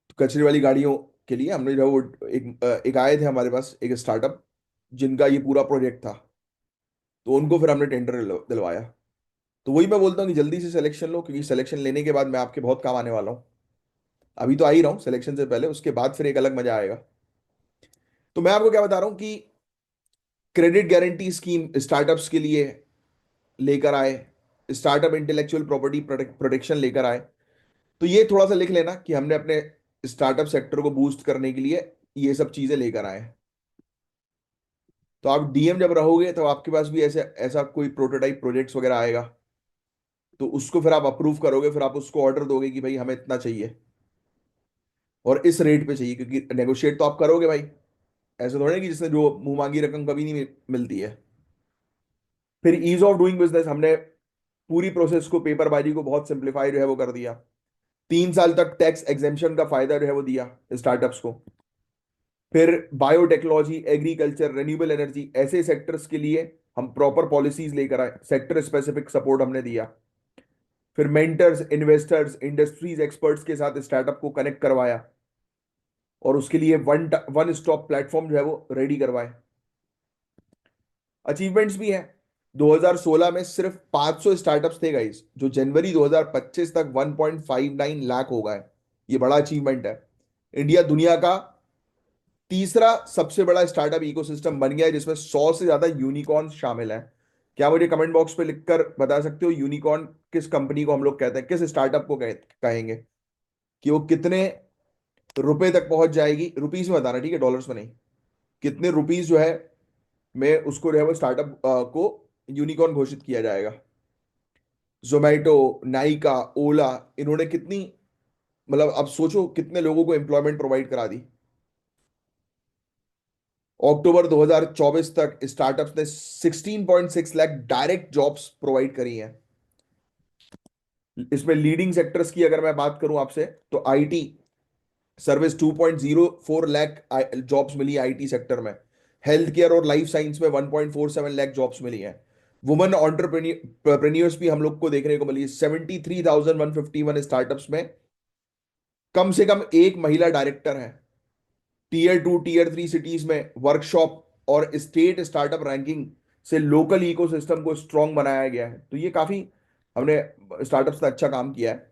तो कचरे वाली गाड़ियों के लिए हमने जो है वो एक आए थे हमारे पास एक स्टार्टअप जिनका ये पूरा प्रोजेक्ट था, तो उनको फिर हमने टेंडर दिलवाया। तो वही मैं बोलता हूँ कि जल्दी से सिलेक्शन लो, क्योंकि सिलेक्शन लेने के बाद मैं आपके बहुत काम आने वाला हूँ। अभी तो आ ही रहा हूँ सिलेक्शन से पहले, उसके बाद फिर एक अलग मजा आएगा। तो मैं आपको क्या बता रहा हूँ कि क्रेडिट गारंटी स्कीम स्टार्टअप्स के लिए लेकर आए, स्टार्टअप इंटेलेक्चुअल प्रॉपर्टी प्रोटेक्शन लेकर आए। तो ये थोड़ा सा लिख लेना कि हमने अपने स्टार्टअप सेक्टर को बूस्ट करने के लिए ये सब चीजें लेकर आए। तो आप डीएम जब रहोगे तो आपके पास भी ऐसे ऐसा कोई प्रोटोटाइप प्रोजेक्ट्स वगैरह आएगा, तो उसको फिर आप अप्रूव करोगे, फिर आप उसको ऑर्डर दोगे कि भाई हमें इतना चाहिए और इस रेट पे चाहिए, क्योंकि नेगोशिएट तो आप करोगे भाई, ऐसे थोड़ा है कि जिसने जो मुंह मांगी रकम कभी नहीं मिलती है। फिर ईज ऑफ डूइंग बिजनेस, हमने पूरी प्रोसेस को, पेपरबाजी को बहुत सिंप्लीफाई जो है वो कर दिया। 3 साल तक टैक्स एग्जेम्पशन का फायदा जो है वो दिया स्टार्टअप्स को। फिर बायोटेक्नोलॉजी, एग्रीकल्चर, रिन्यूएबल एनर्जी, ऐसे सेक्टर्स के लिए हम प्रॉपर पॉलिसीज लेकर आए, सेक्टर स्पेसिफिक सपोर्ट हमने दिया। फिर मेंटर्स, इन्वेस्टर्स, इंडस्ट्रीज एक्सपर्ट्स के साथ स्टार्टअप को कनेक्ट करवाया, और उसके लिए वन वन स्टॉप प्लेटफॉर्म जो है वो रेडी करवाए। अचीवमेंट्स भी हैं। 2016 में सिर्फ 500 स्टार्टअप्स थे गाइस, जो जनवरी 2025 तक 1.59 लाख हो गए। ये बड़ा अचीवमेंट है। इंडिया दुनिया का तीसरा सबसे बड़ा स्टार्टअप इकोसिस्टम बन गया है, जिसमें 100 से ज्यादा यूनिकॉर्न शामिल हैं। क्या मुझे कमेंट बॉक्स पे लिखकर बता सकते हो यूनिकॉर्न किस कंपनी को हम लोग कहते हैं, किस स्टार्टअप को कहेंगे, कि वो कितने रुपए तक पहुंच जाएगी? रुपीस में बताना, ठीक है, डॉलर्स में नहीं। कितने रुपीस जो है में उसको जो है वो स्टार्टअप को यूनिकॉर्न घोषित किया जाएगा? जोमेटो, नाइका, ओला, इन्होंने कितनी, मतलब अब सोचो कितने लोगों को एम्प्लॉयमेंट प्रोवाइड करा दी। अक्टूबर 2024 तक स्टार्टअप्स ने 16.6 लाख डायरेक्ट जॉब्स प्रोवाइड करी हैं। इसमें लीडिंग सेक्टर्स की अगर मैं बात करूं आपसे, तो आईटी सर्विस 2.04 लाख जॉब्स मिली आईटी सेक्टर में। हेल्थ केयर और लाइफ साइंस में 1.47 लाख जॉब्स मिली हैं। वुमेन ऑन्टरप्रेन्योर्स भी हम लोग को देखने को मिली। 73,151 स्टार्टअप्स में कम से कम एक महिला डायरेक्टर है। टीयर 2 टीयर 3 सिटीज में वर्कशॉप और स्टेट स्टार्टअप रैंकिंग से लोकल इकोसिस्टम को स्ट्रांग बनाया गया है। तो ये काफी हमने स्टार्टअप्स ने अच्छा काम किया है।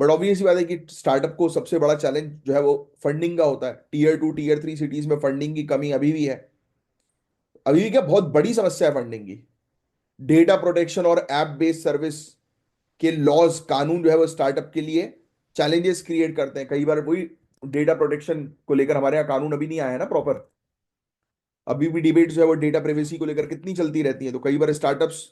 बट ऑब्वियस बात है कि स्टार्टअप को सबसे बड़ा चैलेंज जो है वो फंडिंग का होता है। टीयर 2 टीयर 3 सिटीज में फंडिंग की कमी अभी भी है। अभी भी क्या, बहुत बड़ी समस्या है फंडिंग की। डेटा प्रोटेक्शन और ऐप बेस्ड सर्विस के लॉज, कानून जो है वो स्टार्टअप के लिए चैलेंजेस क्रिएट करते हैं। कई बार वही डेटा प्रोटेक्शन को लेकर हमारे यहाँ कानून अभी नहीं आया है ना प्रॉपर। अभी भी डिबेट जो है वो डेटा प्राइवेसी को लेकर कितनी चलती रहती है। तो कई बार स्टार्टअप्स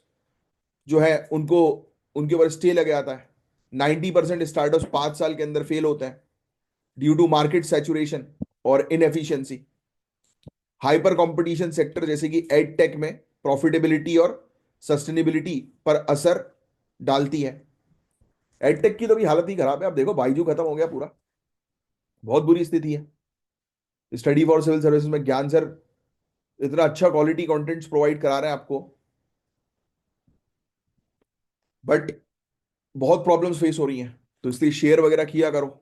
जो है उनको, उनके ऊपर स्टे लग जाता है। 90% स्टार्टअप्स 5 साल के अंदर फेल होते हैं ड्यू टू मार्केट सैचुरेशन और इनएफिशिएंसी। हाइपर कंपटीशन सेक्टर जैसे कि एड टेक में प्रॉफिटेबिलिटी और सस्टेनेबिलिटी पर असर डालती है। एड टेक की तो भी हालत ही खराब है। आप देखो बाइजू खत्म हो गया पूरा, बहुत बुरी स्थिति है। स्टडी फॉर सिविल सर्विसेज में ज्ञान सर इतना अच्छा क्वालिटी कंटेंट्स प्रोवाइड करा रहे हैं आपको, बट बहुत प्रॉब्लम्स फेस हो रही हैं। तो इसलिए शेयर वगैरह किया करो।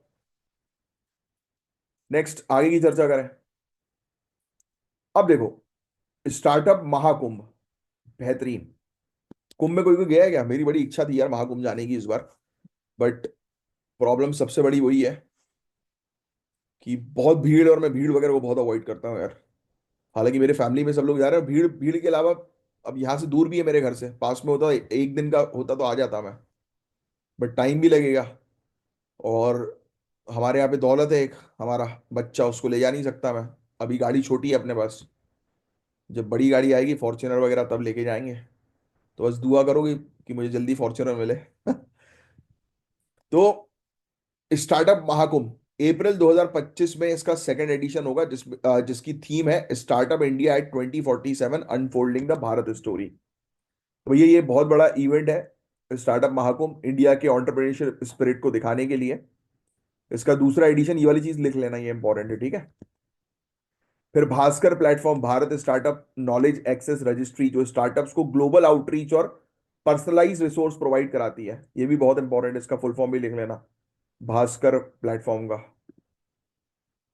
नेक्स्ट आगे की चर्चा करें। अब देखो, स्टार्टअप महाकुंभ, बेहतरीन। कुंभ में कोई कोई गया है क्या? मेरी बड़ी इच्छा थी यार महाकुंभ जाने की इस बार, बट प्रॉब्लम सबसे बड़ी वही है कि बहुत भीड़, और मैं भीड़ वगैरह को बहुत अवॉइड करता हूँ यार। हालांकि मेरे फैमिली में सब लोग जा रहे हैं। भीड़ भीड़ के अलावा अब यहाँ से दूर भी है, मेरे घर से पास में होता, एक दिन का होता तो आ जाता मैं, बट टाइम भी लगेगा। और हमारे यहाँ पे दौलत है एक, हमारा बच्चा, उसको ले जा नहीं सकता मैं। अभी गाड़ी छोटी है अपने पास, जब बड़ी गाड़ी आएगी फॉर्च्यूनर वगैरह तब लेके जाएंगे। तो बस दुआ करोगे कि मुझे जल्दी फॉर्च्यूनर मिले। तो स्टार्टअप महाकुंभ अप्रैल 2025 में इसका सेकंड एडिशन होगा, जिसकी थीम है startup India at 2047 unfolding the Bharat story. तो भैया ये बहुत बड़ा इवेंट है स्टार्टअप महाकुंभ, इंडिया के एंटरप्रेन्योरशिप स्पिरिट को दिखाने के लिए। इसका दूसरा एडिशन, ये वाली चीज लिख लेना, ये इंपॉर्टेंट है, ठीक है। फिर Bhaskar platform, Bharat startup knowledge access registry, जो स्टार्टअप्स को ग्लोबल आउटरीच और पर्सनलाइज रिसोर्स प्रोवाइड कराती है। ये भी बहुत इंपॉर्टेंट है, इसका फुल फॉर्म भी लिख लेना, भास्कर प्लेटफॉर्म का।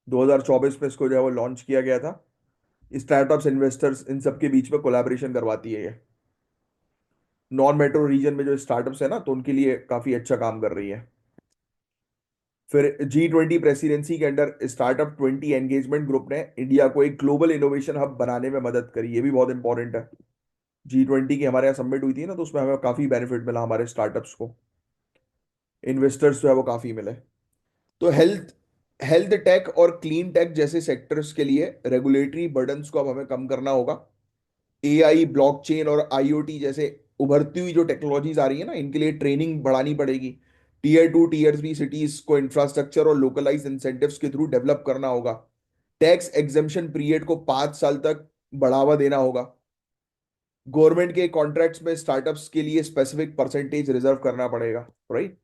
2024 में इसको जो है वो लॉन्च किया गया था। स्टार्टअप्स, इन्वेस्टर्स, इन सबके बीच में कोलैबोरेशन करवाती है ये। नॉन मेट्रो रीजन में जो स्टार्टअप्स है ना, तो उनके लिए काफी अच्छा काम कर रही है। फिर G20 प्रेसिडेंसी के अंडर स्टार्टअप 20 एंगेजमेंट ग्रुप ने इंडिया को एक ग्लोबल इनोवेशन हब बनाने में मदद करी। ये भी बहुत इंपॉर्टेंट है। G20 की हमारे यहाँ सबमिट हुई थी ना, तो उसमें हमें काफी बेनिफिट मिला, हमारे स्टार्टअप्स को, इन्वेस्टर्स जो है वो काफी मिले। तो हेल्थ हेल्थ टेक और क्लीन टेक जैसे सेक्टर्स के लिए रेगुलेटरी बर्डन्स को अब हमें कम करना होगा। एआई, ब्लॉकचेन और आईओटी जैसे उभरती हुई जो टेक्नोलॉजीज आ रही है ना, इनके लिए ट्रेनिंग बढ़ानी पड़ेगी। टीयर 2 टीयर 3 सिटीज को इंफ्रास्ट्रक्चर और लोकलाइज इंसेंटिव्स के थ्रू डेवलप करना होगा। टैक्स एग्जेम्पशन पीरियड को 5 साल तक बढ़ावा देना होगा। गवर्नमेंट के कॉन्ट्रैक्ट्स में स्टार्टअप्स के लिए स्पेसिफिक परसेंटेज रिजर्व करना पड़ेगा, राइट।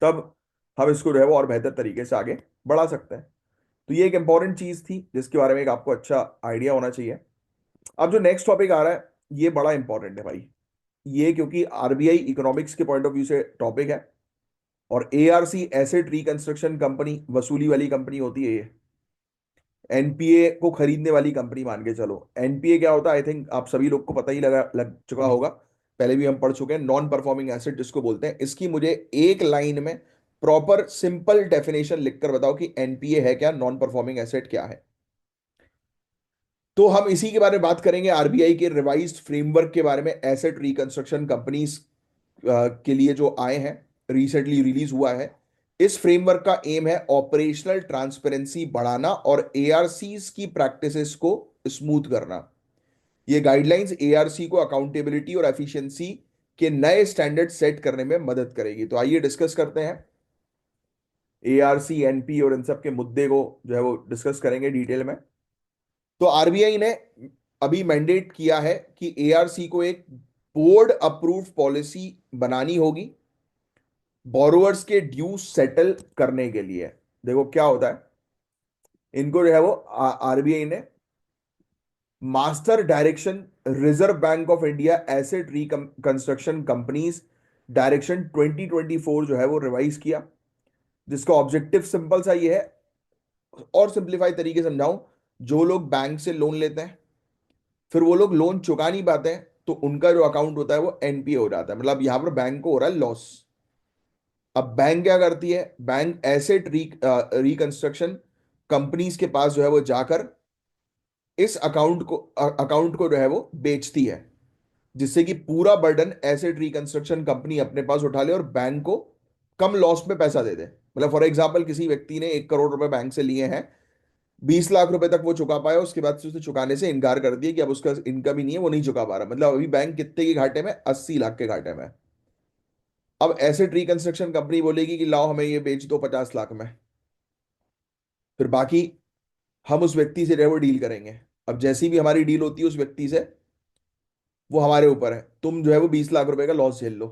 तब हम इसको जो है वो और बेहतर तरीके से आगे बढ़ा सकते हैं। तो ये एक इंपॉर्टेंट चीज थी जिसके बारे में एक आपको अच्छा आइडिया होना चाहिए। अब जो नेक्स्ट टॉपिक आ रहा है ये बड़ा इंपॉर्टेंट है भाई। ये क्योंकि आरबीआई इकोनॉमिक्स के पॉइंट ऑफ व्यू से टॉपिक है, और एआरसी एसेट रिकंस्ट्रक्शन कंपनी वसूली वाली कंपनी होती है ये। एनपीए को खरीदने वाली कंपनी मान के चलो। एनपीए क्या होता है, आई थिंक आप सभी लोग को पता ही लग चुका होगा, पहले भी हम पढ़ चुके हैं। नॉन परफॉर्मिंग एसेट जिसको बोलते हैं। इसकी मुझे एक लाइन में प्रॉपर सिंपल डेफिनेशन लिखकर बताओ कि एनपीए है क्या, नॉन परफॉर्मिंग एसेट क्या है। तो हम इसी के बारे में बात करेंगे, आरबीआई के रिवाइज्ड फ्रेमवर्क के बारे में, एसेट रिकंस्ट्रक्शन कंपनीज के लिए जो आए हैं, रिसेंटली रिलीज हुआ है। इस फ्रेमवर्क का एम है ऑपरेशनल ट्रांसपेरेंसी बढ़ाना और एआरसीज की प्रैक्टिसेस को स्मूथ करना। ये गाइडलाइंस एआरसी को अकाउंटेबिलिटी और एफिशिएंसी के नए स्टैंडर्ड सेट करने में मदद करेगी। तो आइए डिस्कस करते हैं एआरसी, एनपी और इन सब के मुद्दे को जो है वो डिस्कस करेंगे डिटेल में। तो आरबीआई ने अभी मैंडेट किया है कि एआरसी को एक बोर्ड अप्रूव्ड पॉलिसी बनानी होगी बोरोअर्स के ड्यू सेटल करने के लिए। देखो क्या होता है, इनको जो है वो आरबीआई ने master direction reserve bank of India asset reconstruction companies direction 2024 जो है वो रिवाइज किया, जिसका ऑब्जेक्टिव सिंपल सा ये है, और सिंप्लीफाई तरीके से समझाऊं। जो लोग बैंक से लोन लेते हैं, फिर वो लोग लोन चुका नहीं पाते हैं, तो उनका जो अकाउंट होता है वो एनपीए हो जाता है। मतलब यहां पर बैंक को हो रहा है लॉस। अब बैंक क्या करती है, बैंक एसेट रिकंस्ट्रक्शन कंपनीज के पास जो है वो जाकर इस अकाउंट को जो है वो बेचती है, जिससे कि पूरा बर्डन एसेट रिकंस्ट्रक्शन कंपनी अपने पास उठा ले और बैंक को कम लॉस में पैसा दे दे। मतलब फॉर एग्जांपल किसी व्यक्ति ने 1 करोड़ रुपए बैंक से लिए हैं, 20 लाख रुपए तक वो चुका पाया, उसके बाद से उसने चुकाने से इनकार कर दिया कि अब उसका इनकम ही नहीं है, वो नहीं चुका पा रहा। मतलब अभी बैंक कितने के घाटे में, 80 लाख के घाटे में। अब एसेट रिकंस्ट्रक्शन कंपनी बोलेगी कि लाओ हमें ये बेच दो 50 लाख में, फिर बाकी हम उस व्यक्ति से जो है वो डील करेंगे। अब जैसी भी हमारी डील होती है उस व्यक्ति से, वो हमारे ऊपर है। तुम जो है वो 20 लाख रुपए का लॉस झेल लो,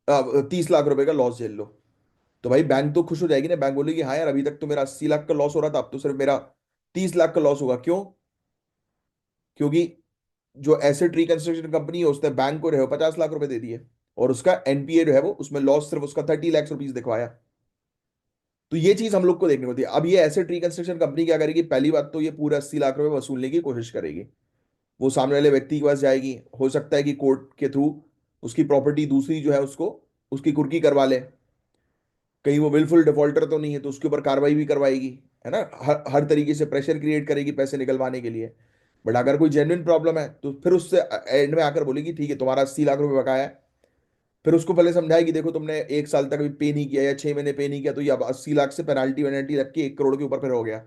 30 लाख रुपए का लॉस झेल लो। तो भाई बैंक तो खुश हो जाएगी ना, बैंक बोलेगी हाँ यार अभी तक तो मेरा 80 लाख का लॉस हो रहा था, अब तो सिर्फ मेरा 30 लाख का लॉस होगा। क्यों? क्योंकि जो एसेट रिकंस्ट्रक्शन कंपनी है उसने बैंक को रहे 50 लाख रुपए दे दिए, और उसका एनपीए जो है वो उसमें लॉस सिर्फ उसका 30 लाख रुपीज दिखवाया। तो ये चीज हम लोग को देखने को होती है। अब ये एसेट रिकंस्ट्रक्शन कंपनी क्या करेगी, पहली बात तो ये पूरा 80 लाख रुपए वसूलने की कोशिश करेगी। वो सामने वाले व्यक्ति के पास जाएगी, हो सकता है कि कोर्ट के थ्रू उसकी प्रॉपर्टी दूसरी जो है उसको उसकी कुर्की करवा ले। कहीं वो विलफुल डिफॉल्टर तो नहीं है, तो उसके ऊपर कार्रवाई भी करवाएगी, है ना। हर तरीके से प्रेशर क्रिएट करेगी पैसे निकलवाने के लिए। बट अगर कोई जेन्युइन प्रॉब्लम है तो फिर उससे एंड में आकर बोलेगी ठीक है तुम्हारा 80 लाख रुपए बकाया है। फिर उसको पहले समझाएगी देखो तुमने 1 साल तक अभी पे नहीं किया या 6 महीने पे नहीं किया, तो ये अब 80 लाख से पेनाल्टी वेनाल्टी रख के 1 करोड़ के ऊपर फिर हो गया।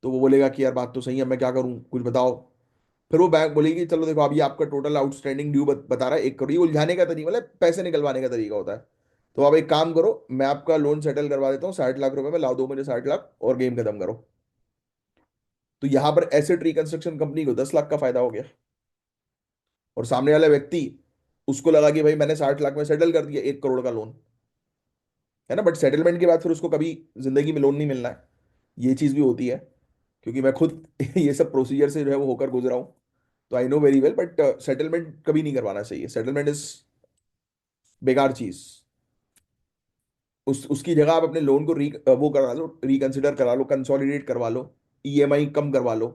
तो वो बोलेगा कि यार बात तो सही है, मैं क्या करूं, कुछ बताओ। फिर वो बैंक बोलेगी चलो देखो अभी आपका टोटल आउटस्टैंडिंग ड्यू बता रहा है 1 करोड़। ये उलझाने का तरीका, मतलब पैसे निकलवाने का तरीका होता है। तो आप एक काम करो, मैं आपका लोन सेटल करवा देता हूँ 60 लाख रुपए में, लाओ दो मुझे 60 लाख और गेम खत्म करो। तो यहां पर एसेट रिकंस्ट्रक्शन कंपनी को 10 लाख का फायदा हो गया, और सामने वाला व्यक्ति, उसको लगा कि भाई मैंने 60 लाख में सेटल कर दिया 1 करोड़ का लोन, है ना। बट सेटलमेंट के बाद फिर उसको कभी जिंदगी में लोन नहीं मिलना है। ये चीज भी होती है, क्योंकि मैं खुद ये सब प्रोसीजर से जो है वो होकर गुजरा हूं। तो I know very well, but settlement कभी नहीं करवाना चाहिए। सेटलमेंट इज बेकार चीज। उसकी जगह आप अपने लोन को वो करा लो, रिकंसिडर करा लो, कंसोलिडेट करवा लो, ईएमआई कम करवा लो।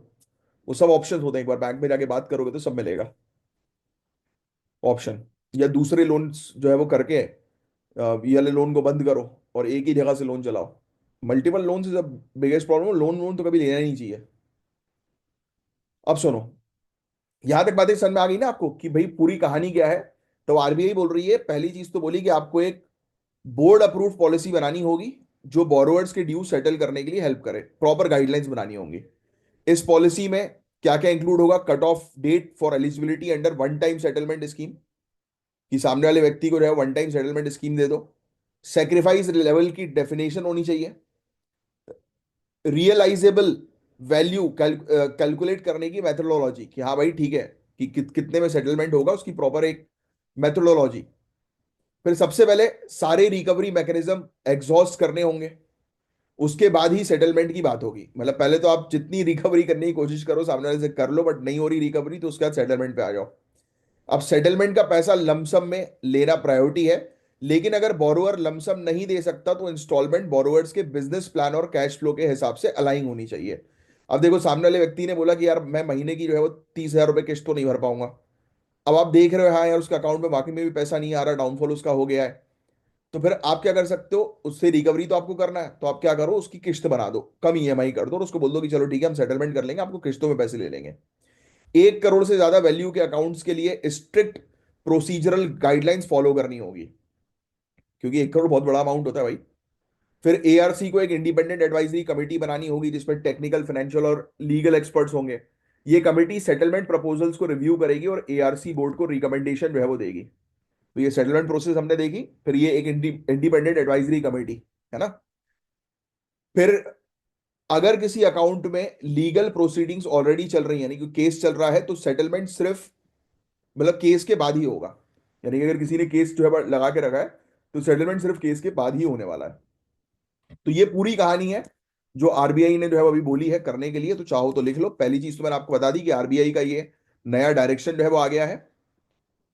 वो सब ऑप्शन होते हैं, एक बार बैंक में जाके बात करोगे तो सब मिलेगा ऑप्शन। या दूसरे लोन्स जो है वो करके ये वाले लोन को बंद करो और एक ही जगह से लोन चलाओ। Multiple loan is the biggest problem. Loan loan तो कभी लेना ही नहीं चाहिए। अब सुनो, यहां तक बातें समझ में आ गई ना आपको कि भाई पूरी कहानी क्या है। तो आरबीआई बोल रही है, पहली चीज तो बोली कि आपको एक बोर्ड अप्रूव्ड पॉलिसी बनानी होगी जो बोरोवर्स के ड्यू सेटल करने के लिए हेल्प करे। प्रॉपर गाइडलाइंस बनानी होंगी। इस पॉलिसी में क्या क्या इंक्लूड होगा, cut off date for eligibility under one time settlement scheme, कि सामने वाले व्यक्ति को जो है वन टाइम सेटलमेंट स्कीम दे दो। सेक्रीफाइस लेवल की डेफिनेशन होनी चाहिए। रियलाइजेबल वैल्यू कैलकुलेट करने की मेथोडोलॉजी, कि हाँ भाई ठीक है कि कितने में सेटलमेंट होगा, उसकी प्रॉपर एक मेथोडोलॉजी। फिर सबसे पहले सारे रिकवरी मैकेनिज्म एग्जॉस्ट करने होंगे। उसके बाद ही सेटलमेंट की बात होगी। मतलब पहले तो आप जितनी रिकवरी करने की कोशिश करो सामने वाले से कर लो, बट नहीं हो रही रिकवरी तो उसके बाद सेटलमेंट पे आ जाओ। अब सेटलमेंट का पैसा लमसम में लेना प्रायोरिटी है, लेकिन अगर बोरोअर लमसम नहीं दे सकता तो इंस्टॉलमेंट बोरोअर्स के बिजनेस प्लान और कैश फ्लो के हिसाब से अलाइन होनी चाहिए। अब देखो सामने वाले व्यक्ति ने बोला कि यार मैं महीने की जो है वो 30,000 रुपये किस्त तो नहीं भर पाऊंगा। अब आप देख रहे हो हाँ यार उसके अकाउंट में बाकी में भी पैसा नहीं आ रहा, डाउनफॉल उसका हो गया है। तो फिर आप क्या कर सकते हो, उससे रिकवरी तो आपको करना है, तो आप क्या करो, उसकी किस्त बना दो, कम ईएमआई कर दो और उसको बोल दो कि चलो ठीक है हम सेटलमेंट कर लेंगे, आपको किस्तों में पैसे ले लेंगे। 1 करोड़ से ज्यादा वैल्यू के अकाउंट्स के लिए स्ट्रिक्ट प्रोसीजरल गाइडलाइंस फॉलो करनी होगी, क्योंकि 1 करोड़ बहुत बड़ा अमाउंट होता है भाई। फिर एआरसी को एक इंडिपेंडेंट एडवाइजरी कमेटी बनानी होगी जिसमें टेक्निकल, फाइनेंशियल और लीगल एक्सपर्ट्स होंगे। ये कमेटी सेटलमेंट प्रपोजल्स को रिव्यू करेगी और एआरसी बोर्ड को रिकमेंडेशन जो है वो देगी। तो ये सेटलमेंट प्रोसेस हमने देखी, फिर ये एक इंडिपेंडेंट एडवाइजरी कमेटी है ना। फिर अगर किसी अकाउंट में लीगल प्रोसीडिंग्स ऑलरेडी चल रही है, यानी कि केस चल रहा है, तो सेटलमेंट सिर्फ मतलब केस के बाद ही होगा। यानी कि अगर किसी ने केस जो है लगा के रखा है तो सेटलमेंट सिर्फ केस के बाद ही होने वाला है। तो ये पूरी कहानी है जो आरबीआई ने जो है वो अभी बोली है करने के लिए। तो चाहो तो लिख लो। पहली चीज तो मैंने आपको बता दी कि आरबीआई का ये नया डायरेक्शन जो है वो आ गया है।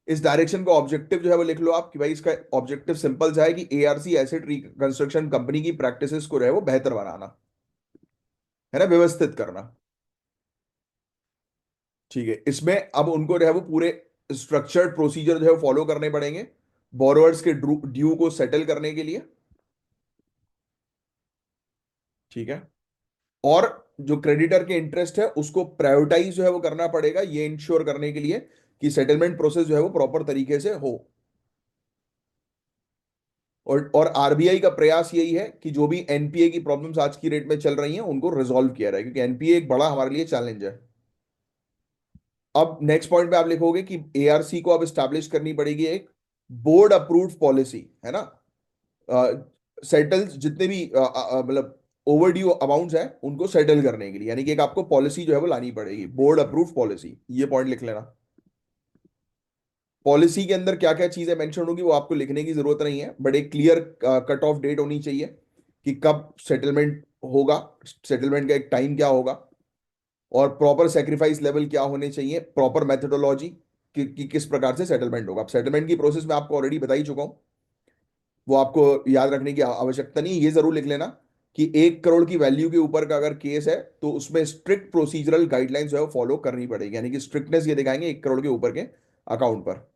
इस डायरेक्शन का ऑब्जेक्टिव जो है वो लिख लो आप कि भाई इसका ऑब्जेक्टिव सिंपल सा है कि एआरसी एसेट रिकंस्ट्रक्शन कंपनी की प्रैक्टिसेस को जो है वो बेहतर बनाना, है ना, व्यवस्थित करना। ठीक है, इसमें अब उनको जो है वो पूरे स्ट्रक्चर्ड प्रोसीजर जो है फॉलो करने पड़ेंगे बोरोअर्स के ड्यू को सेटल करने के लिए। ठीक है, और जो क्रेडिटर के इंटरेस्ट है उसको प्रायोरिटाइज जो है वो करना पड़ेगा, ये इंश्योर करने के लिए कि सेटलमेंट प्रोसेस जो है वो प्रॉपर तरीके से हो। और आरबीआई का प्रयास यही है कि जो भी एनपीए की प्रॉब्लम्स आज की रेट में चल रही हैं उनको रिजॉल्व किया जाए, क्योंकि एनपीए एक बड़ा हमारे लिए चैलेंज है। अब नेक्स्ट पॉइंट पे आप लिखोगे कि एआरसी को अब स्टैब्लिश करनी पड़ेगी एक बोर्ड अप्रूव्ड पॉलिसी, है ना। सेटल्स जितने भी मतलब ओवरड्यू अमाउंट्स हैं उनको सेटल करने के लिए, यानी कि एक आपको पॉलिसी जो है वो लानी पड़ेगी, बोर्ड अप्रूव्ड पॉलिसी। ये पॉइंट लिख लेना। पॉलिसी के अंदर क्या क्या चीजें मेंशन होगी वो आपको लिखने की जरूरत नहीं है, बट एक क्लियर कट ऑफ डेट होनी चाहिए कि कब सेटलमेंट होगा, सेटलमेंट का एक टाइम क्या होगा, और प्रॉपर सेक्रीफाइस लेवल क्या होने चाहिए, प्रॉपर मेथोडोलॉजी कि किस प्रकार से सेटलमेंट होगा। अब सेटलमेंट की प्रोसेस में आपको ऑलरेडी बता ही चुका हूं, वो आपको याद रखने की आवश्यकता नहीं है। ये जरूर लिख लेना कि 1 करोड़ की वैल्यू के ऊपर का अगर केस है तो उसमें स्ट्रिक्ट प्रोसीजरल गाइडलाइंस जो है फॉलो करनी पड़ेगी, यानी कि स्ट्रिक्टनेस ये दिखाएंगे 1 करोड़ के ऊपर के अकाउंट पर।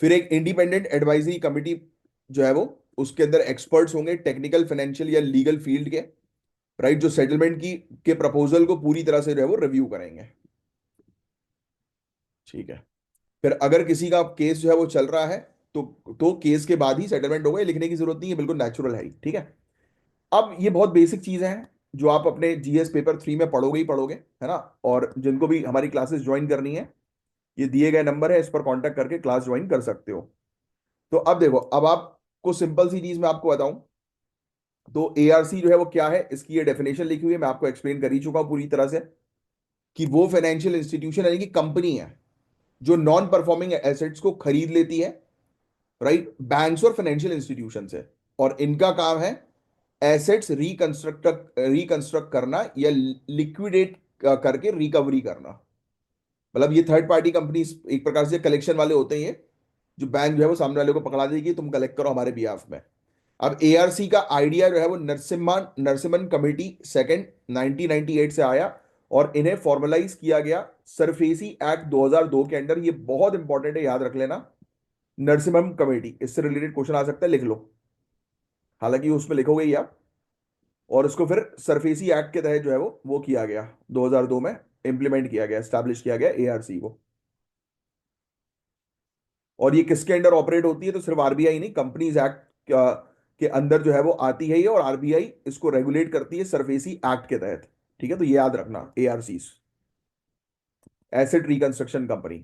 फिर एक इंडिपेंडेंट एडवाइजरी कमिटी जो है वो, उसके अंदर एक्सपर्ट्स होंगे टेक्निकल, फाइनेंशियल या लीगल फील्ड के, राइट, जो सेटलमेंट की के प्रपोजल को पूरी तरह से जो है वो रिव्यू करेंगे। ठीक है, फिर अगर किसी का केस जो है वो चल रहा है तो केस के बाद ही सेटलमेंट होगा, ये लिखने की जरूरत नहीं है, बिल्कुल नेचुरल है ही। ठीक है, अब ये बहुत बेसिक चीजें हैं जो आप अपने जीएस पेपर 3 में पढ़ोगे ही पढ़ोगे, है ना। और जिनको भी हमारी क्लासेस ज्वाइन करनी है, ये दिए गए नंबर है, इस पर कांटेक्ट करके क्लास ज्वाइन कर सकते हो। तो अब देखो, अब आपको सिंपल सी चीज मैं आपको बताऊं तो एआरसी जो है वो क्या है, इसकी ये डेफिनेशन लिखी हुई है, मैं आपको एक्सप्लेन कर ही चुका हूं पूरी तरह से कि वो फाइनेंशियल इंस्टीट्यूशन यानी कि कंपनी है जो नॉन परफॉर्मिंग एसेट्स को खरीद लेती है, राइट, बैंक्स और फाइनेंशियल इंस्टीट्यूशन से। और इनका काम है एसेट्स रिकंस्ट्रक्ट करना या लिक्विडेट करके रिकवरी करना। मतलब ये थर्ड पार्टी कंपनी एक प्रकार से कलेक्शन वाले होते हैं ये, जो बैंक जो है वो सामने वाले को पकड़ा देगी तुम कलेक्ट करो हमारे बिहाफ में। अब एआरसी का आइडिया जो है वो नरसिम्हन कमेटी सेकंड 1998 से आया और इन्हें फॉर्मलाइज किया गया सरफेसी एक्ट 2002 के अंडर। ये बहुत इंपॉर्टेंट है, याद रख लेना। नरसिम्हम कमेटी, इससे रिलेटेड क्वेश्चन आ सकता है, लिख लो। हालांकि उसमें लिखोगे ही आप। और उसको फिर सरफेसी एक्ट के तहत जो है वो किया गया 2002 में, इंप्लीमेंट किया गया, स्टैब्लिश किया गया एआरसी को। और ये किसके अंडर ऑपरेट होती है, तो सिर्फ आरबीआई नहीं, कंपनीज एक्ट के अंदर जो है वो आती है ये, और आरबीआई इसको रेगुलेट करती है सरफेसी एक्ट के तहत। ठीक है, तो ये याद रखना ARC, asset reconstruction company.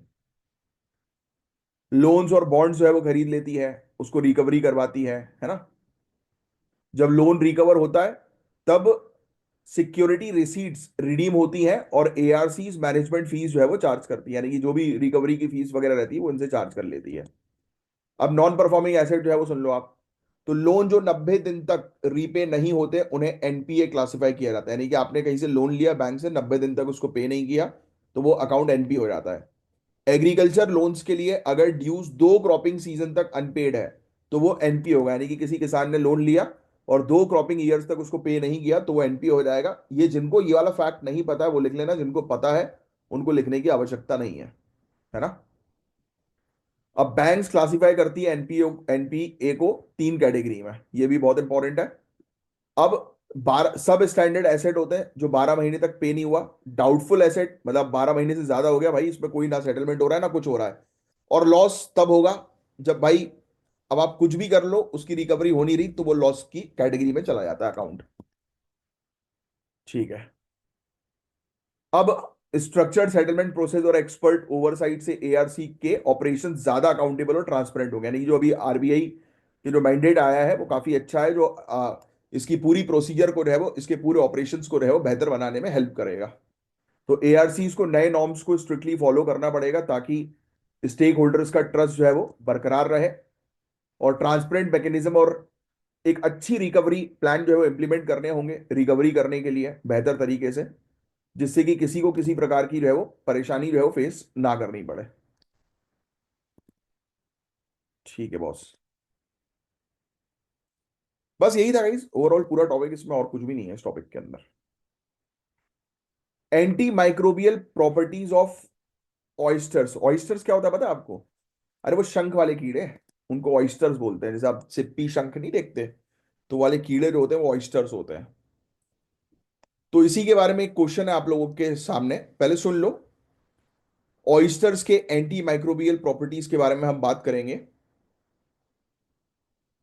Loans और बॉन्ड्स जो है वो खरीद लेती है, उसको रिकवरी करवाती है ना। जब लोन रिकवर होता है तब सिक्योरिटी रिसीट्स रिडीम होती हैं और एआरसीज मैनेजमेंट फीस जो है वो चार्ज करती है, यानी कि जो भी रिकवरी की फीस वगैरह रहती है वो इनसे चार्ज कर लेती है। अब नॉन परफॉर्मिंग एसेट जो है वो सुन लो आप, तो लोन जो 90 दिन तक रीपे नहीं होते उन्हें एनपीए क्लासिफाई किया जाता है, यानी कि आपने कहीं से लोन लिया बैंक से, 90 दिन तक उसको पे नहीं किया, तो वो अकाउंट एनपी हो जाता है। एग्रीकल्चर लोन्स के लिए अगर ड्यूज 2 क्रॉपिंग सीजन तक अनपेड है तो वो एनपी होगा, यानी कि किसी किसान ने लोन लिया और 2 क्रॉपिंग ईयर्स तक उसको पे नहीं किया तो वो एनपी हो जाएगा। ये जिनको ये वाला फैक्ट नहीं पता है वो लिख लेना, जिनको पता है उनको लिखने की आवश्यकता नहीं है ना। अब बैंक्स क्लासिफाई करती है एनपीओ एनपीए को 3 कैटेगरी में, ये भी बहुत इंपॉर्टेंट है। अब 12 सब स्टैंडर्ड एसेट होते हैं जो 12 महीने तक पे नहीं हुआ। डाउटफुल एसेट मतलब 12 महीने से ज्यादा हो गया भाई, इसमें कोई ना सेटलमेंट हो रहा है ना कुछ हो रहा है, और लॉस तब होगा जब भाई अब आप कुछ भी कर लो उसकी रिकवरी हो नहीं रही, तो वो लॉस की कैटेगरी में चला जाता है अकाउंट। ठीक है। अब स्ट्रक्चर्ड सेटलमेंट प्रोसेस और एक्सपर्ट ओवरसाइट से एआरसी के ऑपरेशन ज्यादा अकाउंटेबल और ट्रांसपेरेंट हो गए, यानी कि जो अभी आरबीआई के जो मैंडेट आया है वो काफी अच्छा है, जो इसकी पूरी प्रोसीजर को रहे वो इसके पूरे ऑपरेशंस को रहे वो बेहतर बनाने में हेल्प करेगा। तो एआरसी को नए नॉर्म्स को स्ट्रिक्टली फॉलो करना पड़ेगा ताकि स्टेक होल्डर्स का ट्रस्ट जो है वो बरकरार रहे, और ट्रांसपेरेंट मैकेनिज्म और एक अच्छी रिकवरी प्लान जो है वो इंप्लीमेंट करने होंगे रिकवरी करने के लिए बेहतर तरीके से, जिससे कि किसी को किसी प्रकार की जो है वो परेशानी जो है वो फेस ना करनी पड़े। ठीक है बॉस। बस यही था गाइस ओवरऑल पूरा टॉपिक, इसमें और कुछ भी नहीं है इस टॉपिक के अंदर। Anti microbial properties of oysters. Oysters क्या होता है पता है आपको? अरे वो शंख वाले कीड़े, उनको ऑयस्टर्स बोलते हैं, जैसे आप सिप्पी शंख नहीं देखते, तो वाले कीड़े जो होते हैं वो ऑयस्टर्स होते हैं। तो इसी के बारे में एक क्वेश्चन है आप लोगों के सामने, पहले सुन लो। ऑयस्टर्स के एंटी माइक्रोबियल प्रॉपर्टीज के बारे में हम बात करेंगे।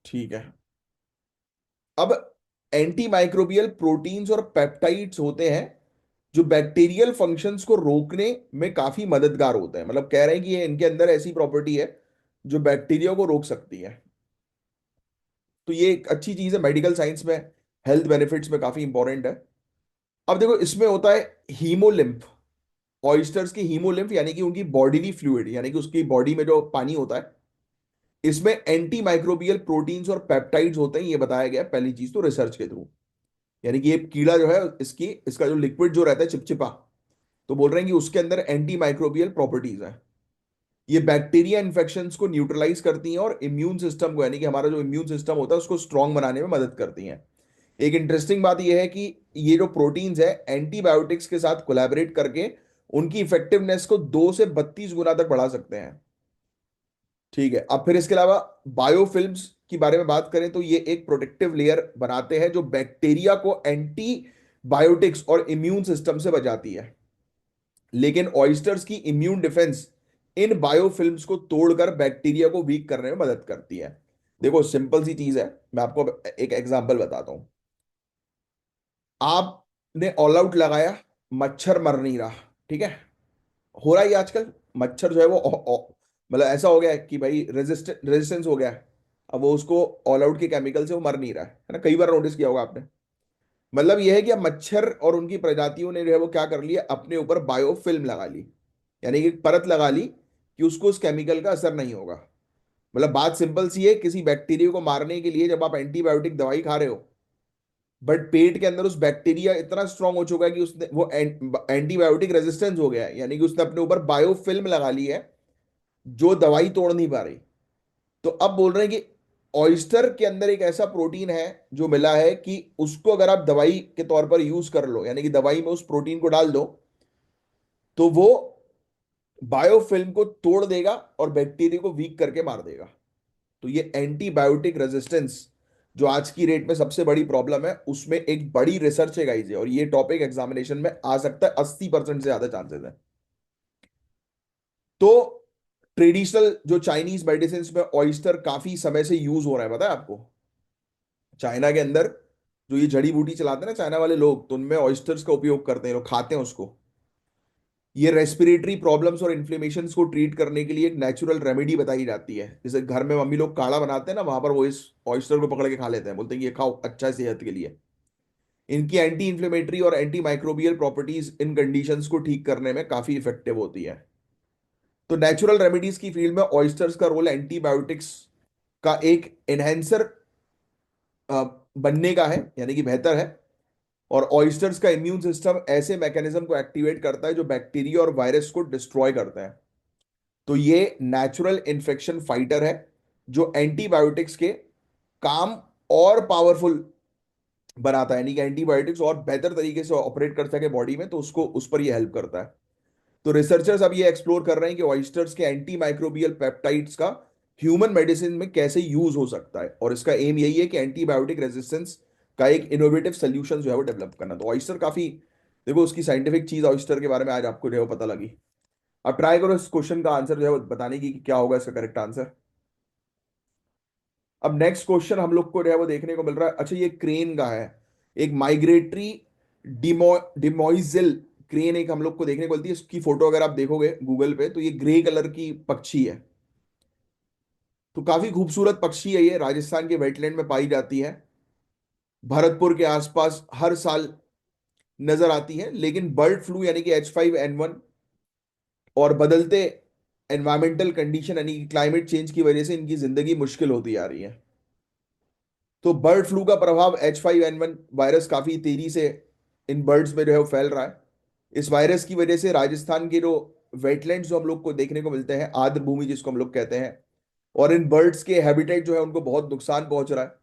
ठीक है। अब एंटी माइक्रोबियल प्रोटीन्स और पेप्टाइड्स होते हैं जो बैक्टीरियल फंक्शंस को रोकने में काफी मददगार होते हैं, मतलब कह रहे हैं कि ये इनके अंदर ऐसी प्रॉपर्टी है जो बैक्टीरिया को रोक सकती है। तो ये एक अच्छी चीज है मेडिकल साइंस में, हेल्थ बेनिफिट्स में काफी इंपॉर्टेंट है। अब देखो इसमें होता है हीमोलिम्फ। ऑयस्टर्स की हीमोलिम्फ यानी कि उनकी बॉडीली फ्लूइड, यानी कि उसकी बॉडी में जो पानी होता है, इसमें एंटी माइक्रोबियल प्रोटीन्स और पेप्टाइड्स होते हैं, ये बताया गया है पहली चीज तो रिसर्च के थ्रू। यानी कि ये कीड़ा जो है इसकी इसका जो लिक्विड जो रहता है चिपचिपा, तो बोल रहे हैं कि उसके अंदर एंटी माइक्रोबियल प्रॉपर्टीज है। ये बैक्टीरिया इन्फेक्शंस को न्यूट्रलाइज करती हैं और इम्यून सिस्टम को, यानी कि हमारा जो इम्यून सिस्टम होता है उसको स्ट्रांग बनाने में मदद करती हैं। एक इंटरेस्टिंग बात यह है कि ये जो प्रोटीन्स है एंटीबायोटिक्स के साथ कोलैबोरेट करके उनकी इफेक्टिवनेस को 2 से 32 गुना तक बढ़ा सकते हैं। ठीक है। अब फिर इसके अलावा बायोफिल्म्स के बारे में बात करें तो ये एक प्रोटेक्टिव लेयर बनाते हैं जो बैक्टीरिया को एंटीबायोटिक्स और इम्यून सिस्टम से बचाती है। लेकिन ऑयस्टर्स की इम्यून डिफेंस इन बायोफिल्म्स को तोड़कर बैक्टीरिया को वीक करने में मदद करती है। देखो सिंपल सी चीज है, मैं आपको एक एग्जांपल बताता हूं। आपने ऑल आउट लगाया, मच्छर मर नहीं रहा, ठीक है, हो रहा है ये आजकल। मच्छर जो है वो मतलब ऐसा हो गया है कि भाई रेजिस्टेंस हो गया है, अब वो उसको ऑल आउट के केमिकल से वो मर नहीं रहा है ना, कई बार नोटिस किया होगा आपने। मतलब ये है कि अब मच्छर और उनकी प्रजातियों ने जो है वो क्या कर लिया, अपने ऊपर बायोफिल्म लगा ली, यानी कि एक परत लगा ली कि उसको उस केमिकल का असर नहीं होगा। मतलब बात सिंपल सी है, किसी बैक्टीरिया को मारने के लिए जब आप एंटीबायोटिक दवाई खा रहे हो, बट पेट के अंदर उस बैक्टीरिया इतना स्ट्रांग हो चुका है कि उसने वो एंटीबायोटिक रेजिस्टेंस हो गया है, यानी कि उसने अपने ऊपर बायोफिल्म लगा ली है जो दवाई तोड़ नहीं पा रही। तो अब बोल रहे हैं कि ऑयस्टर के अंदर एक ऐसा प्रोटीन है जो मिला है कि उसको अगर आप दवाई के तौर पर यूज कर लो, यानी कि दवाई में उस प्रोटीन को डाल दो, तो वो बायोफिल्म को तोड़ देगा और बैक्टीरिया को वीक करके मार देगा। तो ये एंटीबायोटिक रेजिस्टेंस जो आज की डेट में सबसे बड़ी प्रॉब्लम है उसमें एक बड़ी रिसर्च है गाइस, और ये टॉपिक एग्जामिनेशन में आ सकता है, 80% से ज्यादा चांसेस है। तो ट्रेडिशनल जो चाइनीज मेडिसिन में ऑयस्टर काफी समय से यूज हो रहा है, पता है आपको? चाइना के अंदर जो ये जड़ी बूटी चलाते हैं ना चाइना वाले लोग, तो उनमें ऑयस्टर्स का उपयोग करते हैं, लोग खाते हैं उसको। ये रेस्पिरेटरी प्रॉब्लम्स और इन्फ्लेमेशंस को ट्रीट करने के लिए एक नेचुरल रेमेडी बताई जाती है। जैसे घर में मम्मी लोग काढ़ा बनाते हैं ना, वहां पर वो इस ऑयस्टर को पकड़ के खा लेते हैं, बोलते हैं कि ये खाओ अच्छा है सेहत के लिए। इनकी एंटी इन्फ्लेमेटरी और एंटी माइक्रोबियल प्रॉपर्टीज इन कंडीशंस को ठीक करने में काफी इफेक्टिव होती है। तो नेचुरल रेमेडीज की फील्ड में ऑयस्टर्स का रोल एंटीबायोटिक्स का एक एनहेंसर बनने का है, यानी कि बेहतर है। और ऑयस्टर्स का इम्यून सिस्टम ऐसे मैकेनिज्म को एक्टिवेट करता है जो बैक्टीरिया और वायरस को डिस्ट्रॉय करते हैं। तो ये नेचुरल इन्फेक्शन फाइटर है जो एंटीबायोटिक्स के काम और पावरफुल बनाता है, यानी कि एंटीबायोटिक्स और बेहतर तरीके से ऑपरेट कर सके बॉडी में, तो उसको उस पर ये हेल्प करता है। तो रिसर्चर्स अब ये एक्सप्लोर कर रहे हैं कि ऑयस्टर्स के एंटी माइक्रोबियल पेप्टाइड्स का ह्यूमन मेडिसिन में कैसे यूज हो सकता है, और इसका एम यही है कि एंटीबायोटिक रेजिस्टेंस का एक इनोवेटिव सोल्यूशन जो है वो डेवलप करना। तो ऑयस्टर काफी, देखो उसकी साइंटिफिक चीज ऑयस्टर के बारे में आज आपको जो है वो पता लगी। अब ट्राई करो इस क्वेश्चन का आंसर जो है वो बताने की कि क्या होगा इसका करेक्ट आंसर। अब नेक्स्ट क्वेश्चन हम लोग को जो है वो देखने को मिल रहा है, अच्छा ये क्रेन का है, एक माइग्रेटरी डिमोइजल क्रेन एक हम लोग को देखने को मिलती है। इसकी फोटो अगर आप देखोगे गूगल पे तो ये ग्रे कलर की पक्षी है। तो काफी खूबसूरत पक्षी है, ये राजस्थान के वेटलैंड में पाई जाती है, भरतपुर के आसपास हर साल नजर आती है। लेकिन बर्ड फ्लू यानी कि H5N1 और बदलते एनवायरमेंटल कंडीशन यानी कि क्लाइमेट चेंज की वजह से इनकी जिंदगी मुश्किल होती जा रही है। तो बर्ड फ्लू का प्रभाव H5N1 वायरस काफी तेजी से इन बर्ड्स में जो है वो फैल रहा है। इस वायरस की वजह से राजस्थान के जो वेटलैंड्स जो हम लोग को देखने को मिलते हैं, आर्द्र भूमि जिसको हम लोग कहते हैं, और इन बर्ड्स के हैबिटेट जो है उनको बहुत नुकसान पहुंच रहा है।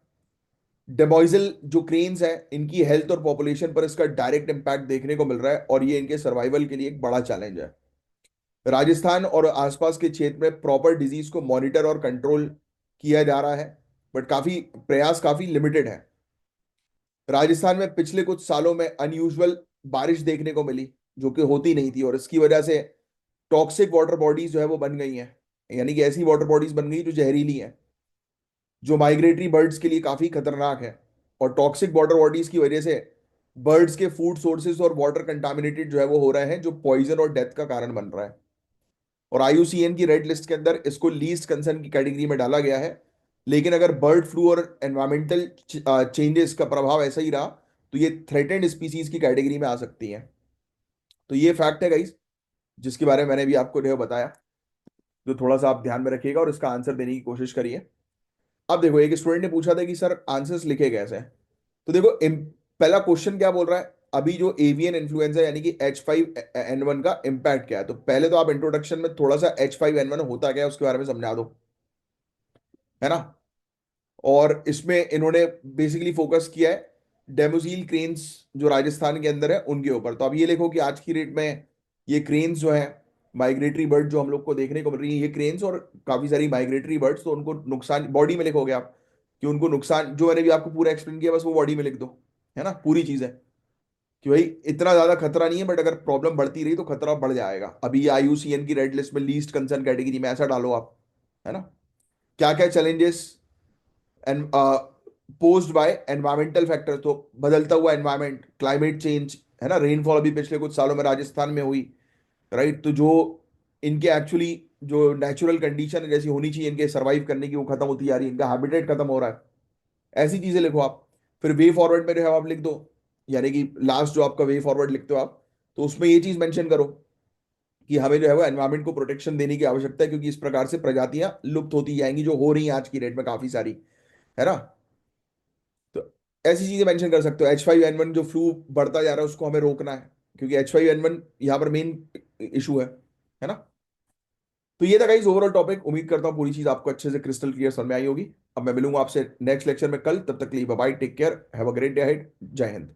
डेमोइजल जो क्रेन्स हैं इनकी हेल्थ और पॉपुलेशन पर इसका डायरेक्ट इंपैक्ट देखने को मिल रहा है, और ये इनके सर्वाइवल के लिए एक बड़ा चैलेंज है। राजस्थान और आसपास के क्षेत्र में प्रॉपर डिजीज को मॉनिटर और कंट्रोल किया जा रहा है, बट काफी प्रयास काफी लिमिटेड है। राजस्थान में पिछले कुछ सालों में अनयूजुअल बारिश देखने को मिली जो कि होती नहीं थी, और इसकी वजह से टॉक्सिक वाटर बॉडीज जो है वो बन गई हैं, यानी कि ऐसी वाटर बॉडीज बन गई जो जहरीली हैं, जो माइग्रेटरी बर्ड्स के लिए काफी खतरनाक है। और टॉक्सिक वाटर बॉडीज की वजह से बर्ड्स के फूड सोर्सेज और वाटर कंटामिनेटेड जो है वो हो रहे हैं, जो पॉइजन और डेथ का कारण बन रहा है। और IUCN की रेड लिस्ट के अंदर इसको लीस्ट कंसर्न की कैटेगरी में डाला गया है। लेकिन अगर बर्ड फ्लू और एनवायरमेंटल चेंजेस का प्रभाव ऐसा ही रहा तो ये थ्रेटेंड स्पीसीज की कैटेगरी में आ सकती हैं। तो ये फैक्ट है गाइस, जिसके बारे में मैंने भी आपको जो है बताया, जो थोड़ा सा आप ध्यान में रखिएगा और इसका आंसर देने की कोशिश करिए। अब देखो एक स्टूडेंट ने पूछा था कि सर आंसर्स लिखे कैसे। तो देखो पहला क्वेश्चन क्या बोल रहा है, अभी जो एवियन इन्फ्लुएंजा यानी कि H5N1 का इम्पैक्ट क्या है। तो पहले तो आप इंट्रोडक्शन में थोड़ा सा H5N1 होता क्या है उसके बारे में समझा दो, है ना। और इसमें इन्होंने बेसिकली फोकस किया है डेमोजील क्रेन्स जो राजस्थान के अंदर है उनके ऊपर। तो अब ये देखो कि आज की डेट में ये क्रेन्स जो है, माइग्रेटरी बर्ड जो हम लोग को देखने को मिल रही है, ये क्रेन्स और काफी सारी माइग्रेटरी बर्ड्स, तो उनको नुकसान बॉडी में लिखोगे आप कि उनको नुकसान, जो मैंने भी आपको पूरा एक्सप्लेन किया बस वो बॉडी में लिख दो, है ना। पूरी चीज है कि भाई इतना ज्यादा खतरा नहीं है, बट अगर प्रॉब्लम बढ़ती रही तो खतरा बढ़ जाएगा। अभी IUCN की रेड लिस्ट में लीस्ट कंसर्न कैटेगरी में ऐसा डालो आप, है ना। क्या क्या challenges and posed bye environmental factor, तो बदलता हुआ एनवायरमेंट, क्लाइमेट चेंज, है ना। रेनफॉल अभी पिछले कुछ सालों में राजस्थान में हुई, राइट। तो जो इनके एक्चुअली जो नेचुरल कंडीशन जैसी होनी चाहिए इनके सर्वाइव करने की, वो खत्म होती जा रही है, इनका हैबिटेट खत्म हो रहा है। ऐसी चीजें लिखो आप। फिर वे फॉरवर्ड में जो है आप लिख दो, यानी कि लास्ट जो आपका वे फॉरवर्ड लिखते हो आप, तो उसमें ये चीज मेंशन करो कि हमें जो है वो एनवायरमेंट को प्रोटेक्शन देने की आवश्यकता है, क्योंकि इस प्रकार से प्रजातियां लुप्त होती जाएंगी जो हो रही हैं आज की डेट में काफी सारी, है ना। तो ऐसी चीजें मेंशन कर सकते हो। H5N1 जो फ्लू बढ़ता जा रहा है उसको हमें रोकना है, क्योंकि H5N1 यहाँ पर मेन इशू है ना। तो ये था गाइस ओवरऑल टॉपिक। उम्मीद करता हूँ पूरी चीज आपको अच्छे से क्रिस्टल क्लियर समझ में आई होगी। अब मैं मिलूंगा आपसे नेक्स्ट लेक्चर में कल, तब तक के लिए bye bye, take care, have a great day ahead, Jai Hind.